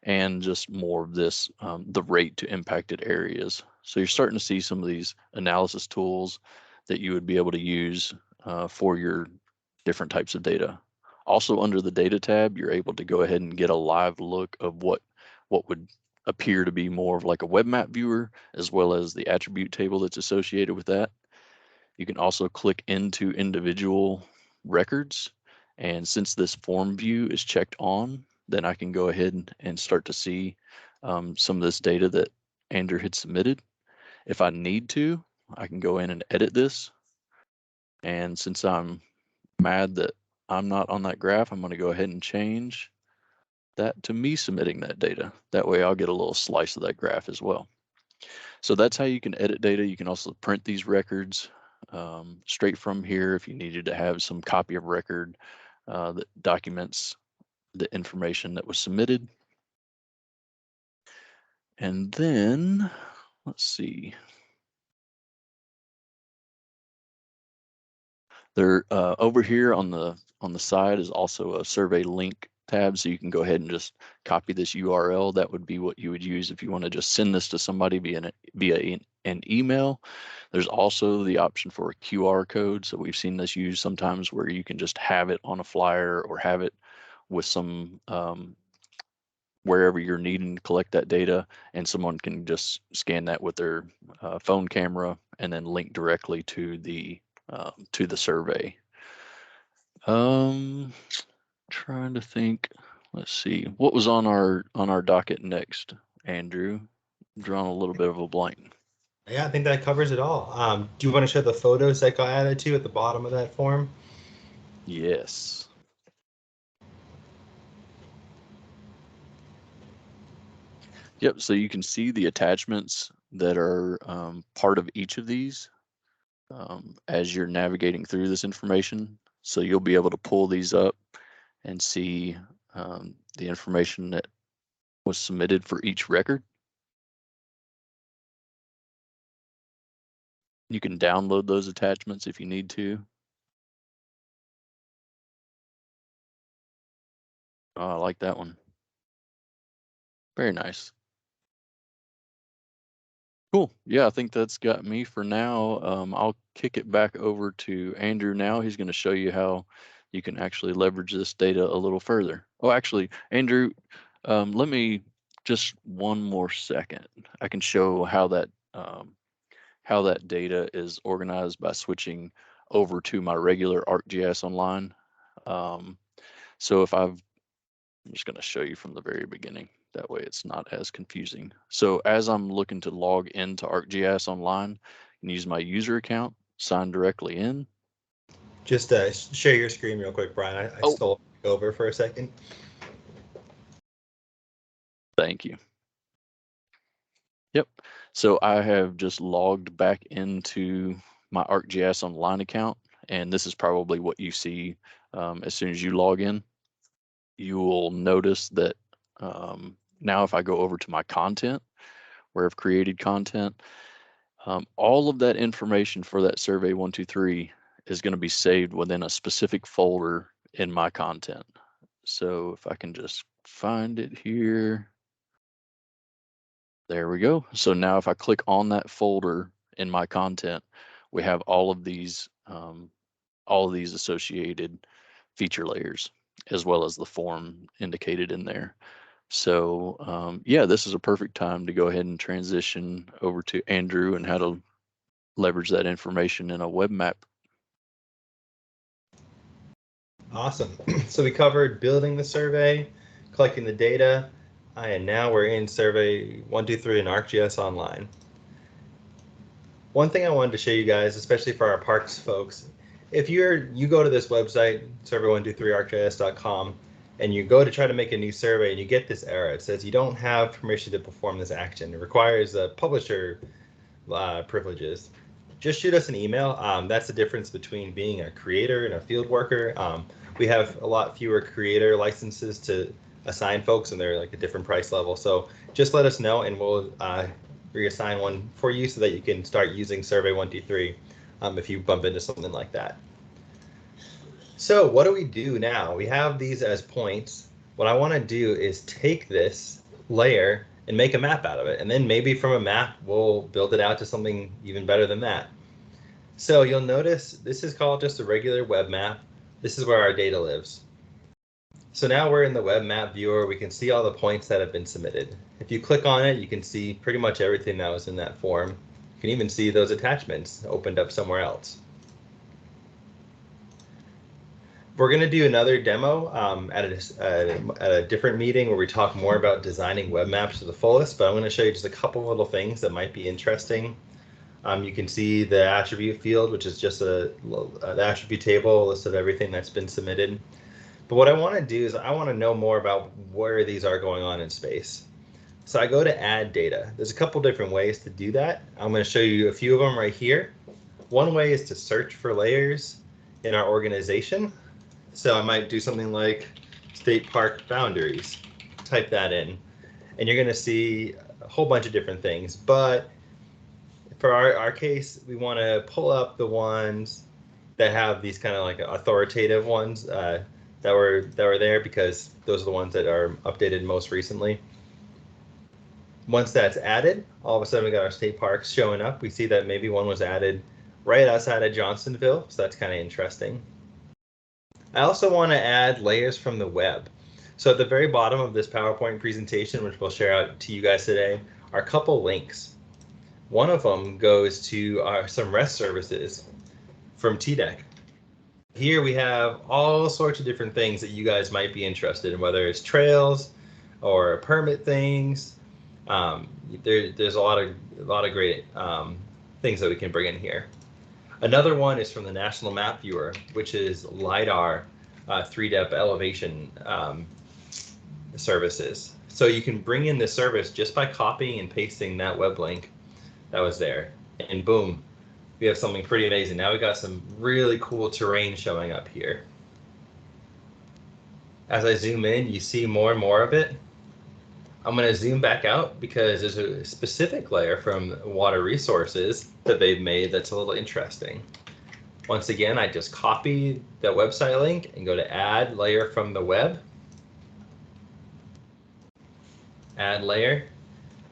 and just more of this, the rate to impacted areas. So you're starting to see some of these analysis tools that you would be able to use for your different types of data. Also under the data tab, you're able to go ahead and get a live look of what would appear to be more of like a web map viewer, as well as the attribute table that's associated with that. You can also click into individual records. And since this form view is checked on, then I can go ahead and start to see some of this data that Andrew had submitted. If I need to, I can go in and edit this. And since I'm mad that I'm not on that graph, I'm going to go ahead and change that to me submitting that data. That way I'll get a little slice of that graph as well. So that's how you can edit data. You can also print these records straight from here if you needed to have some copy of record that documents the information that was submitted. And then let's see. There over here on the side is also a survey link tab, so you can go ahead and just copy this URL. That would be what you would use if you want to just send this to somebody via an email. There's also the option for a QR code. So we've seen this used sometimes where you can just have it on a flyer or have it with some wherever you're needing to collect that data, and someone can just scan that with their phone camera and then link directly to the survey. Trying to think. Let's see what was on our docket next, Andrew. I'm drawing a little bit of a blank. Yeah, I think that covers it all. Do you want to show the photos that got added to at the bottom of that form? Yes. Yep, so you can see the attachments that are part of each of these as you're navigating through this information. So you'll be able to pull these up and see the information that was submitted for each record. You can download those attachments if you need to. Oh, I like that one. Very nice. Cool. Yeah, I think that's got me for now. I'll kick it back over to Andrew now. He's going to show you how you can actually leverage this data a little further. Oh, actually, Andrew, let me just one more second. I can show how that data is organized by switching over to my regular ArcGIS Online. So I'm just going to show you from the very beginning. That way it's not as confusing. So as I'm looking to log into ArcGIS Online, I can use my user account, sign directly in. Just share your screen real quick, Brian. I stole over for a second. Thank you. Yep. So I have just logged back into my ArcGIS Online account, and this is probably what you see as soon as you log in. you will notice that now if I go over to my content, where I've created content, all of that information for that survey 123 is going to be saved within a specific folder in my content. So if I can just find it here. There we go. So now if I click on that folder in my content, we have all of these associated feature layers, as well as the form indicated in there. So yeah, this is a perfect time to go ahead and transition over to Andrew and how to leverage that information in a web map. Awesome. So we covered building the survey, collecting the data, and now we're in survey 123 in ArcGIS Online. One thing I wanted to show you guys, especially for our parks folks, if you go to this website, survey123arcgis.com, and you go to try to make a new survey and you get this error, it says you don't have permission to perform this action. It requires publisher privileges. Just shoot us an email. That's the difference between being a creator and a field worker. We have a lot fewer creator licenses to assign folks, and they're like a different price level. So just let us know, and we'll reassign one for you so that you can start using Survey 123 if you bump into something like that. So what do we do now? We have these as points. What I want to do is take this layer and make a map out of it. And then maybe from a map, we'll build it out to something even better than that. So you'll notice this is called just a regular web map. This is where our data lives. So now we're in the web map viewer. We can see all the points that have been submitted. If you click on it, you can see pretty much everything that was in that form. You can even see those attachments opened up somewhere else. We're going to do another demo at a different meeting where we talk more about designing web maps to the fullest, but I'm going to show you just a couple little things that might be interesting. You can see the attribute field, which is just the attribute table, a list of everything that's been submitted. But what I want to do is I want to know more about where these are going on in space. So I go to add data. There's a couple different ways to do that. I'm going to show you a few of them right here. One way is to search for layers in our organization. So I might do something like state park boundaries, type that in, and you're going to see a whole bunch of different things. But for our case, we want to pull up the ones that have these kind of like authoritative ones that were there, because those are the ones that are updated most recently. Once that's added, all of a sudden we got our state parks showing up. We see that maybe one was added right outside of Johnsonville, so that's kind of interesting. I also want to add layers from the web. So at the very bottom of this PowerPoint presentation, which we'll share out to you guys today, are a couple links. One of them goes to some REST services from TDEC. Here we have all sorts of different things that you guys might be interested in, whether it's trails or permit things. There's a lot of great things that we can bring in here. Another one is from the National Map Viewer, which is LiDAR 3-depth elevation services. So you can bring in this service just by copying and pasting that web link that was there, and boom, we have something pretty amazing. Now we got some really cool terrain showing up here. As I zoom in, you see more and more of it. I'm going to zoom back out because there's a specific layer from water resources that they've made that's a little interesting. Once again, I just copy the website link and go to add layer from the web. Add layer,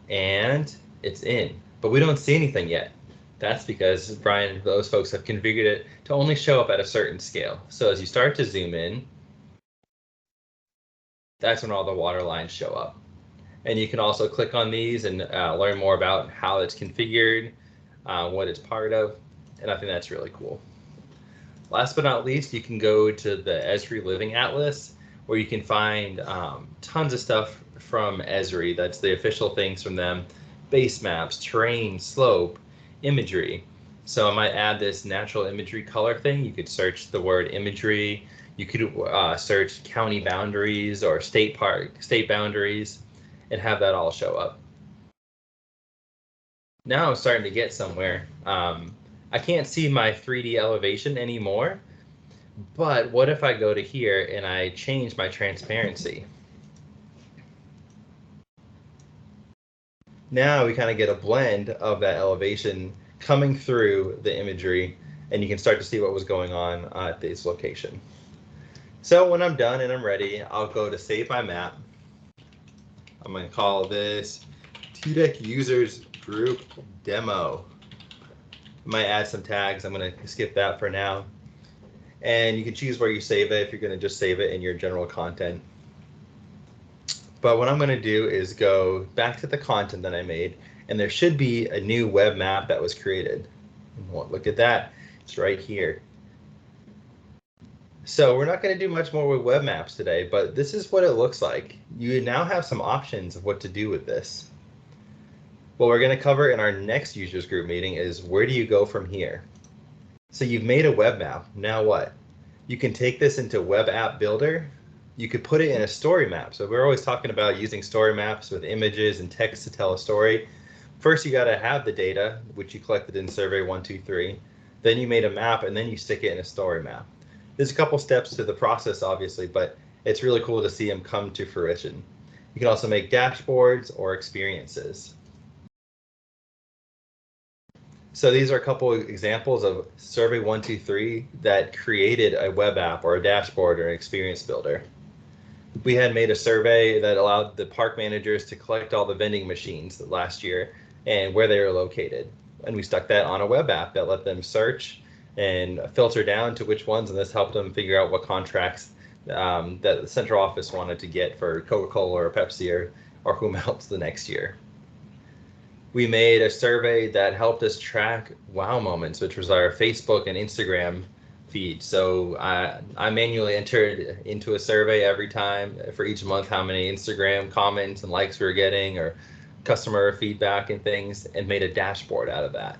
and it's in. But we don't see anything yet. That's because Brian, those folks have configured it to only show up at a certain scale. So as you start to zoom in, that's when all the water lines show up. And you can also click on these and learn more about how it's configured, what it's part of, and I think that's really cool. Last but not least, you can go to the Esri Living Atlas, where you can find tons of stuff from Esri. That's the official things from them: base maps, terrain, slope, imagery. So I might add this natural imagery color thing. You could search the word imagery. You could search county boundaries or state boundaries, and have that all show up. Now I'm starting to get somewhere. I can't see my 3D elevation anymore, But what if I go to here and I change my transparency? Now we kind of get a blend of that elevation coming through the imagery, and you can start to see what was going on at this location. So when I'm done and I'm ready, I'll go to save my map. I'm going to call this TDEC users group demo. I might add some tags. I'm going to skip that for now. And you can choose where you save it if you're going to just save it in your general content. But what I'm going to do is go back to the content that I made, and there should be a new web map that was created. Look at that. It's right here. So we're not going to do much more with web maps today, but this is what it looks like. You now have some options of what to do with this. What we're going to cover in our next users group meeting is where do you go from here? So you've made a web map. Now what? You can take this into Web App Builder. You could put it in a story map. So we're always talking about using story maps with images and text to tell a story. First, you got to have the data, which you collected in Survey 123. Then you made a map, and then you stick it in a story map. There's a couple steps to the process, obviously, but it's really cool to see them come to fruition. You can also make dashboards or experiences. So these are a couple of examples of Survey 123 that created a web app or a dashboard or an experience builder. We had made a survey that allowed the park managers to collect all the vending machines last year and where they were located. And we stuck that on a web app that let them search and filter down to which ones, and this helped them figure out what contracts that the central office wanted to get for Coca-Cola or Pepsi or whom else the next year. We made a survey that helped us track wow moments, which was our Facebook and Instagram feed. So I manually entered into a survey every time for each month how many Instagram comments and likes we were getting or customer feedback and things, and made a dashboard out of that.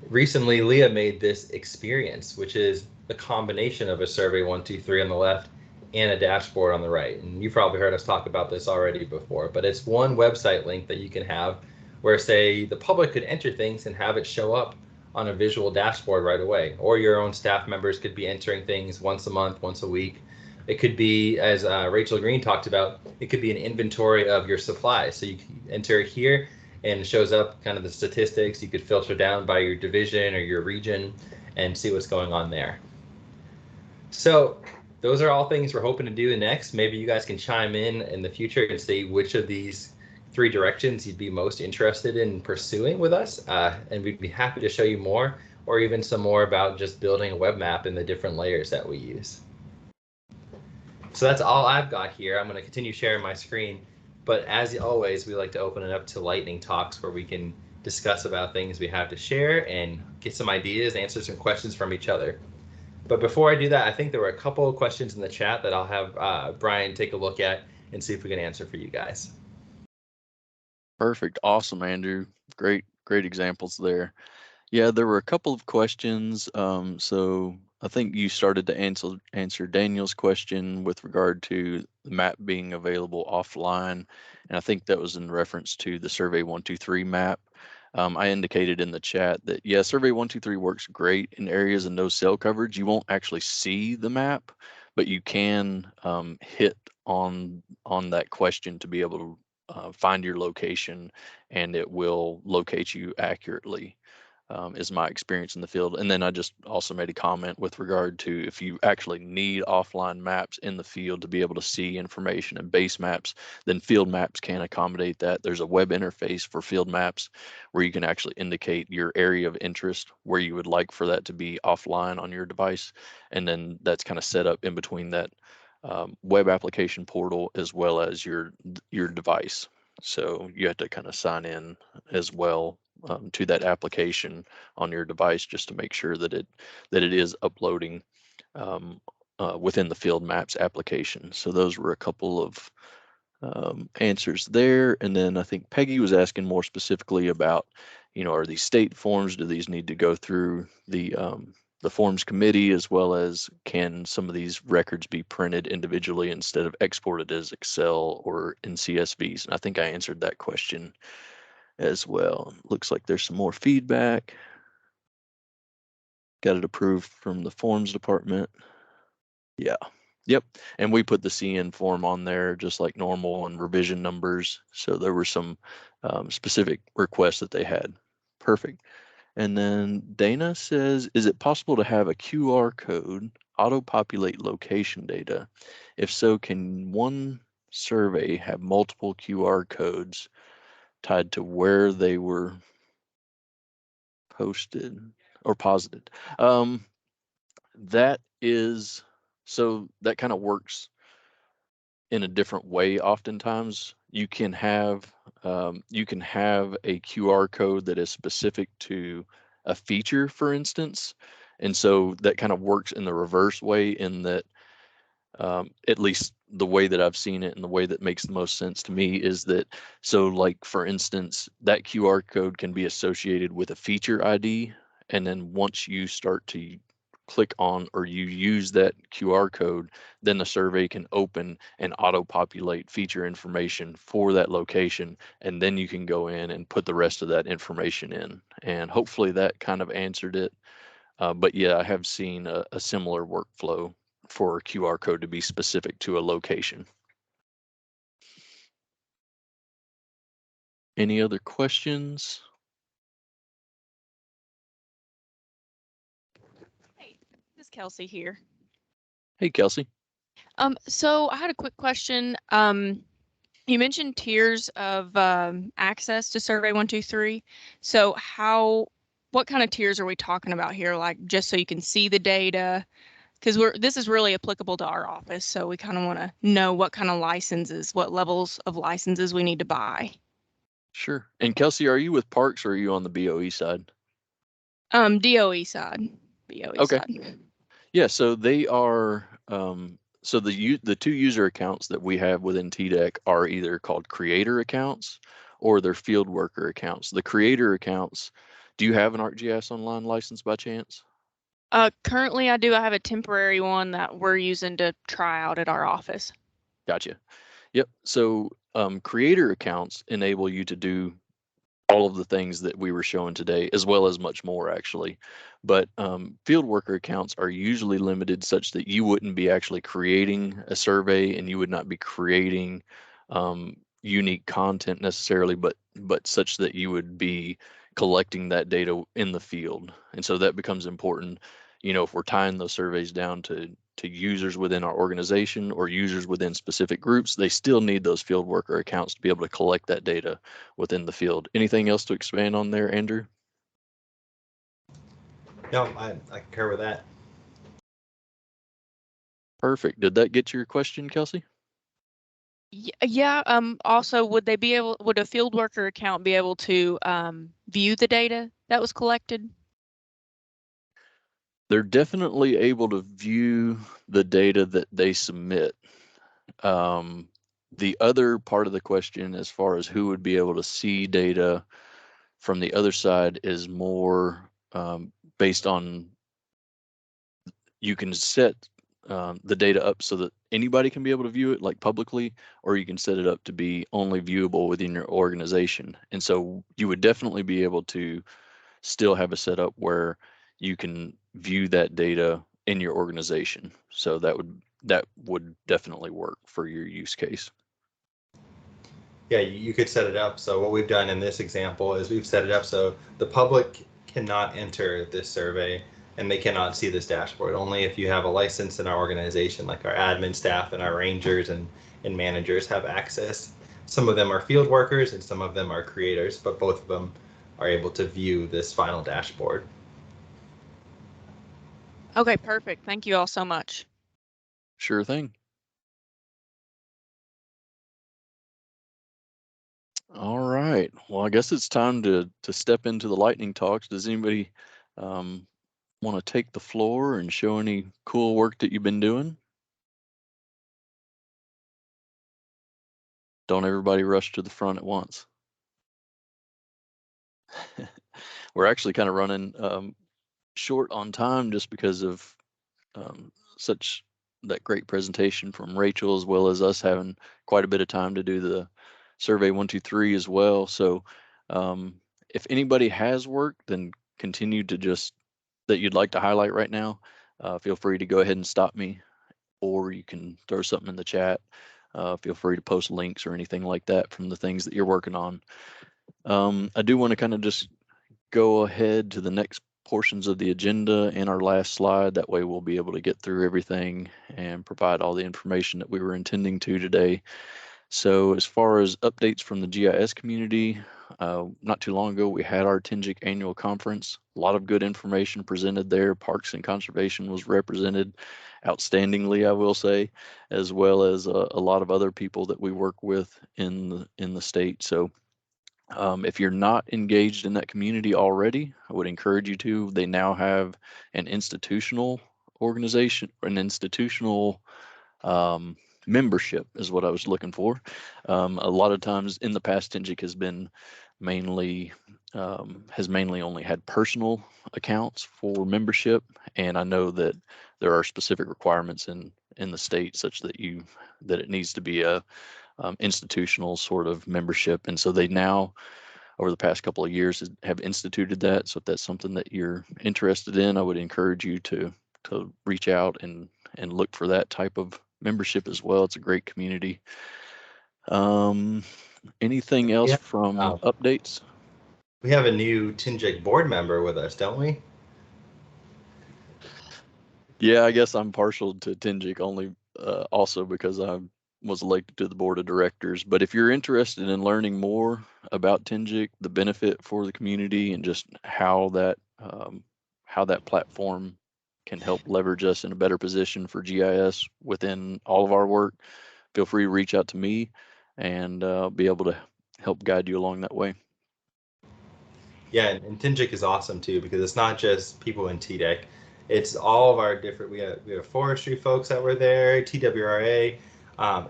Recently, Leah made this experience, which is the combination of a Survey 123 on the left and a dashboard on the right. And you've probably heard us talk about this already before, but it's one website link that you can have where, say, the public could enter things and have it show up on a visual dashboard right away, or your own staff members could be entering things once a month, once a week. It could be, as Rachel Greene talked about, it could be an inventory of your supplies. So you can enter here and it shows up kind of the statistics. You could filter down by your division or your region and see what's going on there. So those are all things we're hoping to do next. Maybe you guys can chime in the future and see which of these 3 directions you'd be most interested in pursuing with us. And we'd be happy to show you more, or even some more about just building a web map and the different layers that we use. So that's all I've got here. I'm going to continue sharing my screen. But as always, we like to open it up to lightning talks where we can discuss about things we have to share and get some ideas, answer some questions from each other. But before I do that, I think there were a couple of questions in the chat that I'll have Brian take a look at and see if we can answer for you guys. Perfect. Awesome, Andrew. Great examples there. Yeah, there were a couple of questions. So I think you started to answer Daniel's question with regard to the map being available offline. And I think that was in reference to the Survey 123 map. I indicated in the chat that, yeah, Survey 123 works great in areas of no cell coverage. You won't actually see the map, but you can hit on that question to be able to find your location, and it will locate you accurately. Is my experience in the field. And then I just also made a comment with regard to if you actually need offline maps in the field to be able to see information and base maps, then field maps can accommodate that. There's a web interface for field maps where you can actually indicate your area of interest, where you would like for that to be offline on your device. And then that's kind of set up in between that web application portal as well as your device. So you have to kind of sign in as well to that application on your device just to make sure that it is uploading within the field maps application. So those were a couple of answers there. And then I think Peggy was asking more specifically about, are these state forms, do these need to go through the forms committee, as well as can some of these records be printed individually instead of exported as Excel or in CSVs? And I think I answered that question as well. Looks like there's some more feedback. Got it approved from the forms department. Yeah. Yep. And we put the CN form on there just like normal and revision numbers. So there were some specific requests that they had. Perfect. And then Dana says, is it possible to have a QR code auto-populate location data? If so, can one survey have multiple QR codes tied to where they were posted or posited? That is, so that kind of works in a different way. Oftentimes you can have a QR code that is specific to a feature, for instance. And so that kind of works in the reverse way, in that at least the way that I've seen it and the way that makes the most sense to me is that, so like for instance, that QR code can be associated with a feature ID. And then once you start to click on or you use that QR code, then the survey can open and auto-populate feature information for that location. And then you can go in and put the rest of that information in. And hopefully that kind of answered it. But yeah, I have seen a similar workflow for a QR code to be specific to a location. Any other questions? Hey, this is Kelsey here. Hey, Kelsey. So I had a quick question. You mentioned tiers of access to Survey 123. So what kind of tiers are we talking about here? Like just so you can see the data? Because this is really applicable to our office, so we kind of want to know what kind of licenses, what levels of licenses we need to buy. Sure. And Kelsey, are you with Parks or are you on the BOE side? DOE side. BOE Okay. side. Yeah, so they are, so the two user accounts that we have within TDEC are either called creator accounts or they're field worker accounts. The creator accounts, do you have an ArcGIS Online license by chance? Currently I do. I have a temporary one that we're using to try out at our office. Gotcha. Yep. So creator accounts enable you to do all of the things that we were showing today, as well as much more actually. But field worker accounts are usually limited such that you wouldn't be actually creating a survey and you would not be creating unique content necessarily, but such that you would be collecting that data in the field. And so that becomes important, you know, if we're tying those surveys down to users within our organization or users within specific groups, they still need those field worker accounts to be able to collect that data within the field. Anything else to expand on there, Andrew? No, I concur with that. Perfect. Did that get your question, Kelsey? Yeah. Also, would a field worker account be able to view the data that was collected? They're definitely able to view the data that they submit. The other part of the question, as far as who would be able to see data from the other side, is more based on, you can set the data up so that anybody can be able to view it, like publicly, or you can set it up to be only viewable within your organization. And so you would definitely be able to still have a setup where you can view that data in your organization. So that would definitely work for your use case. Yeah, you could set it up. So what we've done in this example is we've set it up so the public cannot enter this survey and they cannot see this dashboard. Only if you have a license in our organization, like our admin staff and our rangers and managers have access. Some of them are field workers and some of them are creators, but both of them are able to view this final dashboard. Okay, perfect. Thank you all so much. Sure thing. All right. Well, I guess it's time to step into the lightning talks. Does anybody want to take the floor and show any cool work that you've been doing? Don't everybody rush to the front at once. We're actually kind of running short on time just because of such that great presentation from Rachel, as well as us having quite a bit of time to do the survey 123 as well. So if anybody has work, then continue to just that you'd like to highlight right now, feel free to go ahead and stop me, or you can throw something in the chat. Feel free to post links or anything like that from the things that you're working on. I do want to kind of just go ahead to the next portions of the agenda in our last slide. That way we'll be able to get through everything and provide all the information that we were intending to today. So as far as updates from the GIS community, not too long ago, we had our TDEC annual conference. A lot of good information presented there. Parks and Conservation was represented outstandingly, I will say, as well as a lot of other people that we work with in the state. So if you're not engaged in that community already, I would encourage you to. They now have an institutional organization, an institutional membership is what I was looking for. A lot of times in the past, TDEC has been mainly only had personal accounts for membership, and I know that there are specific requirements in the state such that it needs to be a institutional sort of membership, and so they now, over the past couple of years, have instituted that. So if that's something that you're interested in, I would encourage you to reach out and look for that type of membership as well. It's a great community. Anything else from updates? We have a new TDEC board member with us, don't we? Yeah, I guess I'm partial to TDEC only also because I was elected to the board of directors. But if you're interested in learning more about TDEC, the benefit for the community, and just how that platform can help leverage us in a better position for GIS within all of our work, feel free to reach out to me and be able to help guide you along that way. Yeah, and TDEC is awesome too, because it's not just people in TDEC. It's all of our different, we have forestry folks that were there, TWRA,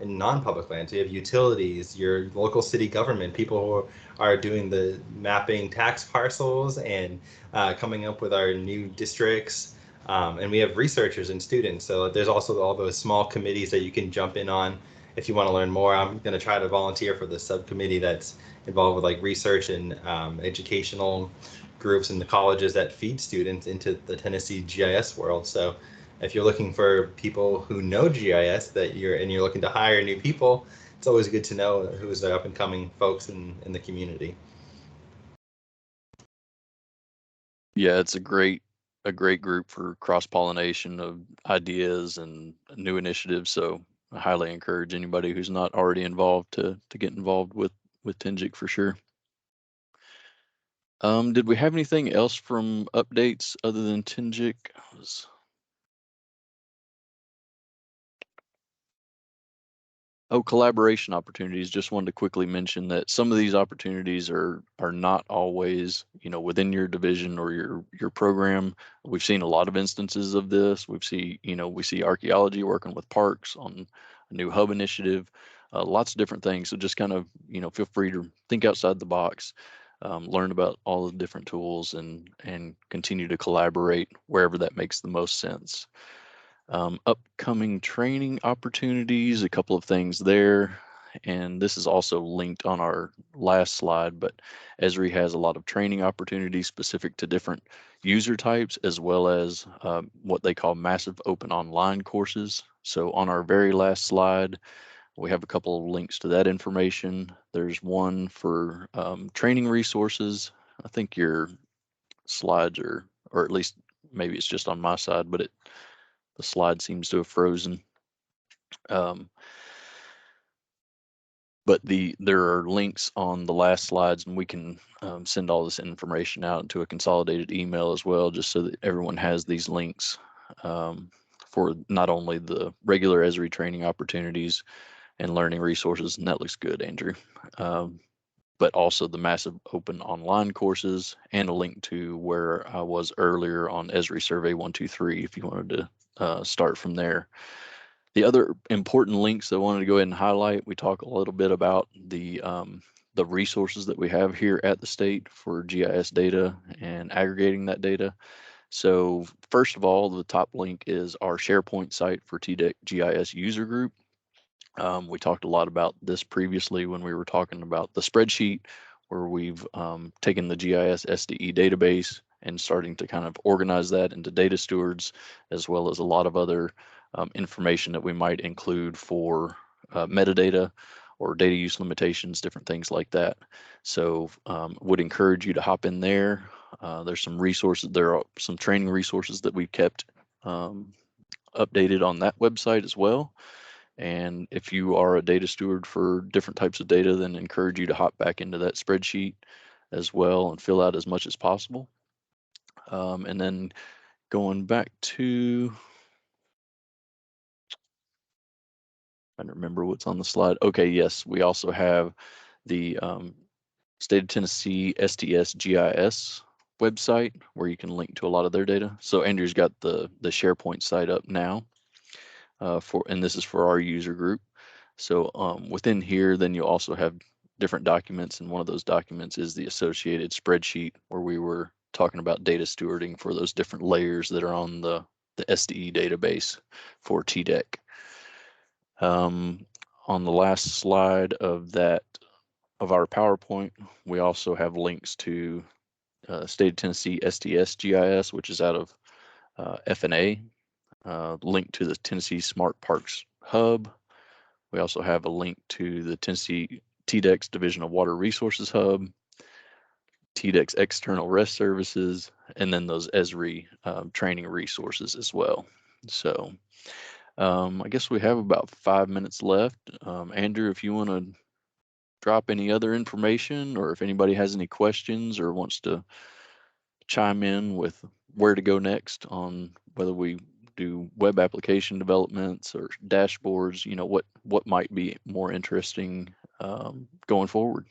in non-public lands. We have utilities, your local city government, people who are doing the mapping tax parcels and coming up with our new districts. And we have researchers and students. So there's also all those small committees that you can jump in on if you want to learn more. I'm going to try to volunteer for the subcommittee that's involved with like research and educational groups in the colleges that feed students into the Tennessee GIS world. So if you're looking for people who know GIS you're looking to hire new people, it's always good to know who's the up and coming folks in the community. Yeah, it's a great group for cross-pollination of ideas and new initiatives. So I highly encourage anybody who's not already involved to get involved with TDEC for sure. Did we have anything else from updates other than TDEC? Oh, collaboration opportunities. Just wanted to quickly mention that some of these opportunities are not always, within your division or your program. We've seen a lot of instances of this. We see archaeology working with parks on a new hub initiative, lots of different things. So just kind of, feel free to think outside the box, learn about all the different tools and continue to collaborate wherever that makes the most sense. Upcoming training opportunities, a couple of things there. And this is also linked on our last slide, but Esri has a lot of training opportunities specific to different user types, as well as what they call massive open online courses. So on our very last slide, we have a couple of links to that information. There's one for training resources. I think your slides are, or at least maybe it's just on my side, but the slide seems to have frozen. But there are links on the last slides, and we can send all this information out into a consolidated email as well, just so that everyone has these links for not only the regular Esri training opportunities and learning resources, and that looks good, Andrew, but also the massive open online courses and a link to where I was earlier on Esri Survey 123 if you wanted to start from there. The other important links I wanted to go ahead and highlight, we talk a little bit about the resources that we have here at the state for GIS data and aggregating that data. So first of all, the top link is our SharePoint site for TDEC GIS user group. We talked a lot about this previously when we were talking about the spreadsheet, where we've taken the GIS SDE database and starting to kind of organize that into data stewards, as well as a lot of other information that we might include for metadata or data use limitations, different things like that. So would encourage you to hop in there. There's some resources, there are some training resources that we've kept updated on that website as well. And if you are a data steward for different types of data, then encourage you to hop back into that spreadsheet as well and fill out as much as possible. And then going back to, I don't remember what's on the slide. Okay, yes, we also have the State of Tennessee STS GIS website where you can link to a lot of their data. So Andrew's got the SharePoint site up now and this is for our user group. So within here, then you'll also have different documents, and one of those documents is the associated spreadsheet where we were talking about data stewarding for those different layers that are on the SDE database for TDEC. On the last slide of our PowerPoint, we also have links to State of Tennessee STS GIS, which is out of FNA, link to the Tennessee Smart Parks Hub. We also have a link to the Tennessee TDEC's Division of Water Resources Hub, TDEC's External REST Services, and then those ESRI training resources as well. So I guess we have about 5 minutes left. Andrew, if you want to drop any other information, or if anybody has any questions or wants to chime in with where to go next on whether we do web application developments or dashboards, you know, what might be more interesting going forward.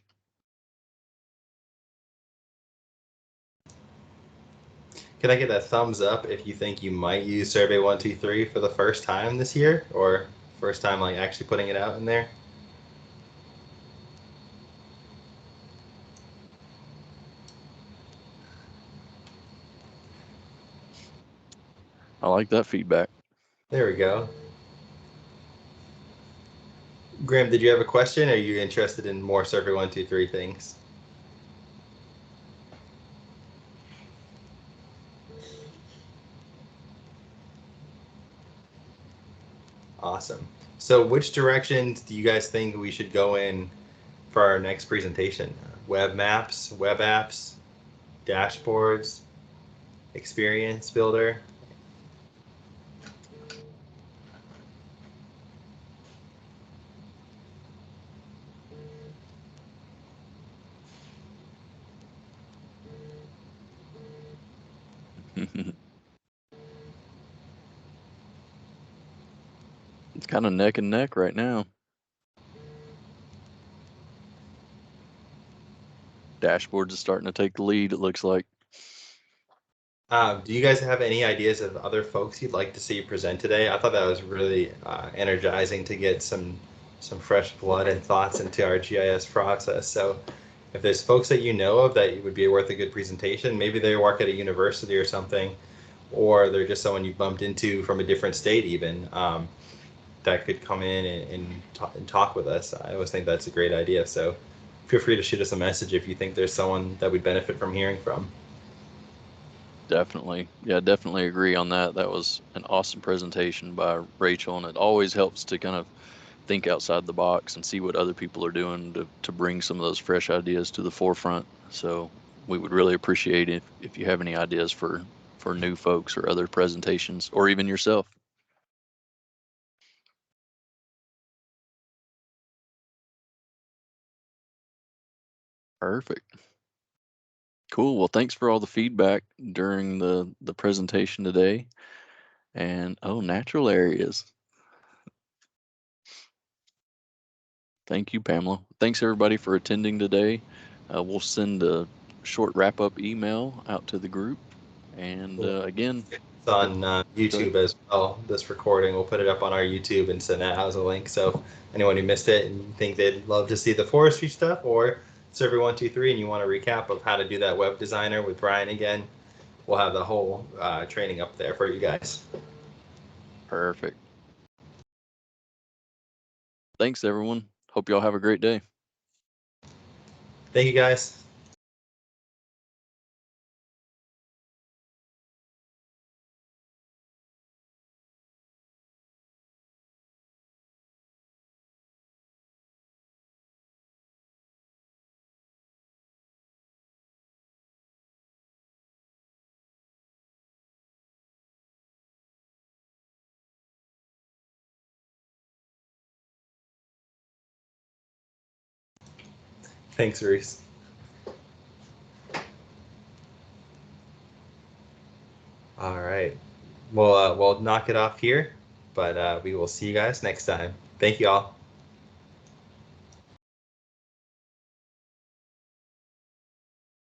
Can I get a thumbs up if you think you might use Survey123 for the first time this year, or first time like actually putting it out in there? I like that feedback. There we go. Graham, did you have a question? Or are you interested in more Survey123 things? Awesome. So which directions do you guys think we should go in for our next presentation? Web maps, web apps, dashboards, experience builder? It's kind of neck and neck right now. Dashboards is starting to take the lead, it looks like. Do you guys have any ideas of other folks you'd like to see present today? I thought that was really energizing to get some fresh blood and thoughts into our GIS process. So if there's folks that you know of that would be worth a good presentation, maybe they work at a university or something, or they're just someone you bumped into from a different state even, that could come in and talk with us. I always think that's a great idea. So feel free to shoot us a message if you think there's someone that we'd benefit from hearing from. Definitely. Yeah, definitely agree on that. That was an awesome presentation by Rachel, and it always helps to kind of think outside the box and see what other people are doing to bring some of those fresh ideas to the forefront. So we would really appreciate if you have any ideas for new folks or other presentations, or even yourself. Perfect. Cool. Well, thanks for all the feedback during the presentation today. And natural areas. Thank you, Pamela. Thanks everybody for attending today. We'll send a short wrap-up email out to the group. And again, it's on YouTube as well. This recording, we'll put it up on our YouTube and send that out as a link. So anyone who missed it and think they'd love to see the forestry stuff, or Survey123 and you want a recap of how to do that web designer with Brian again, we'll have the whole training up there for you guys. Perfect. Thanks, everyone. Hope y'all have a great day. Thank you, guys. Thanks, Reese. All right. We'll knock it off here, but we will see you guys next time. Thank you all.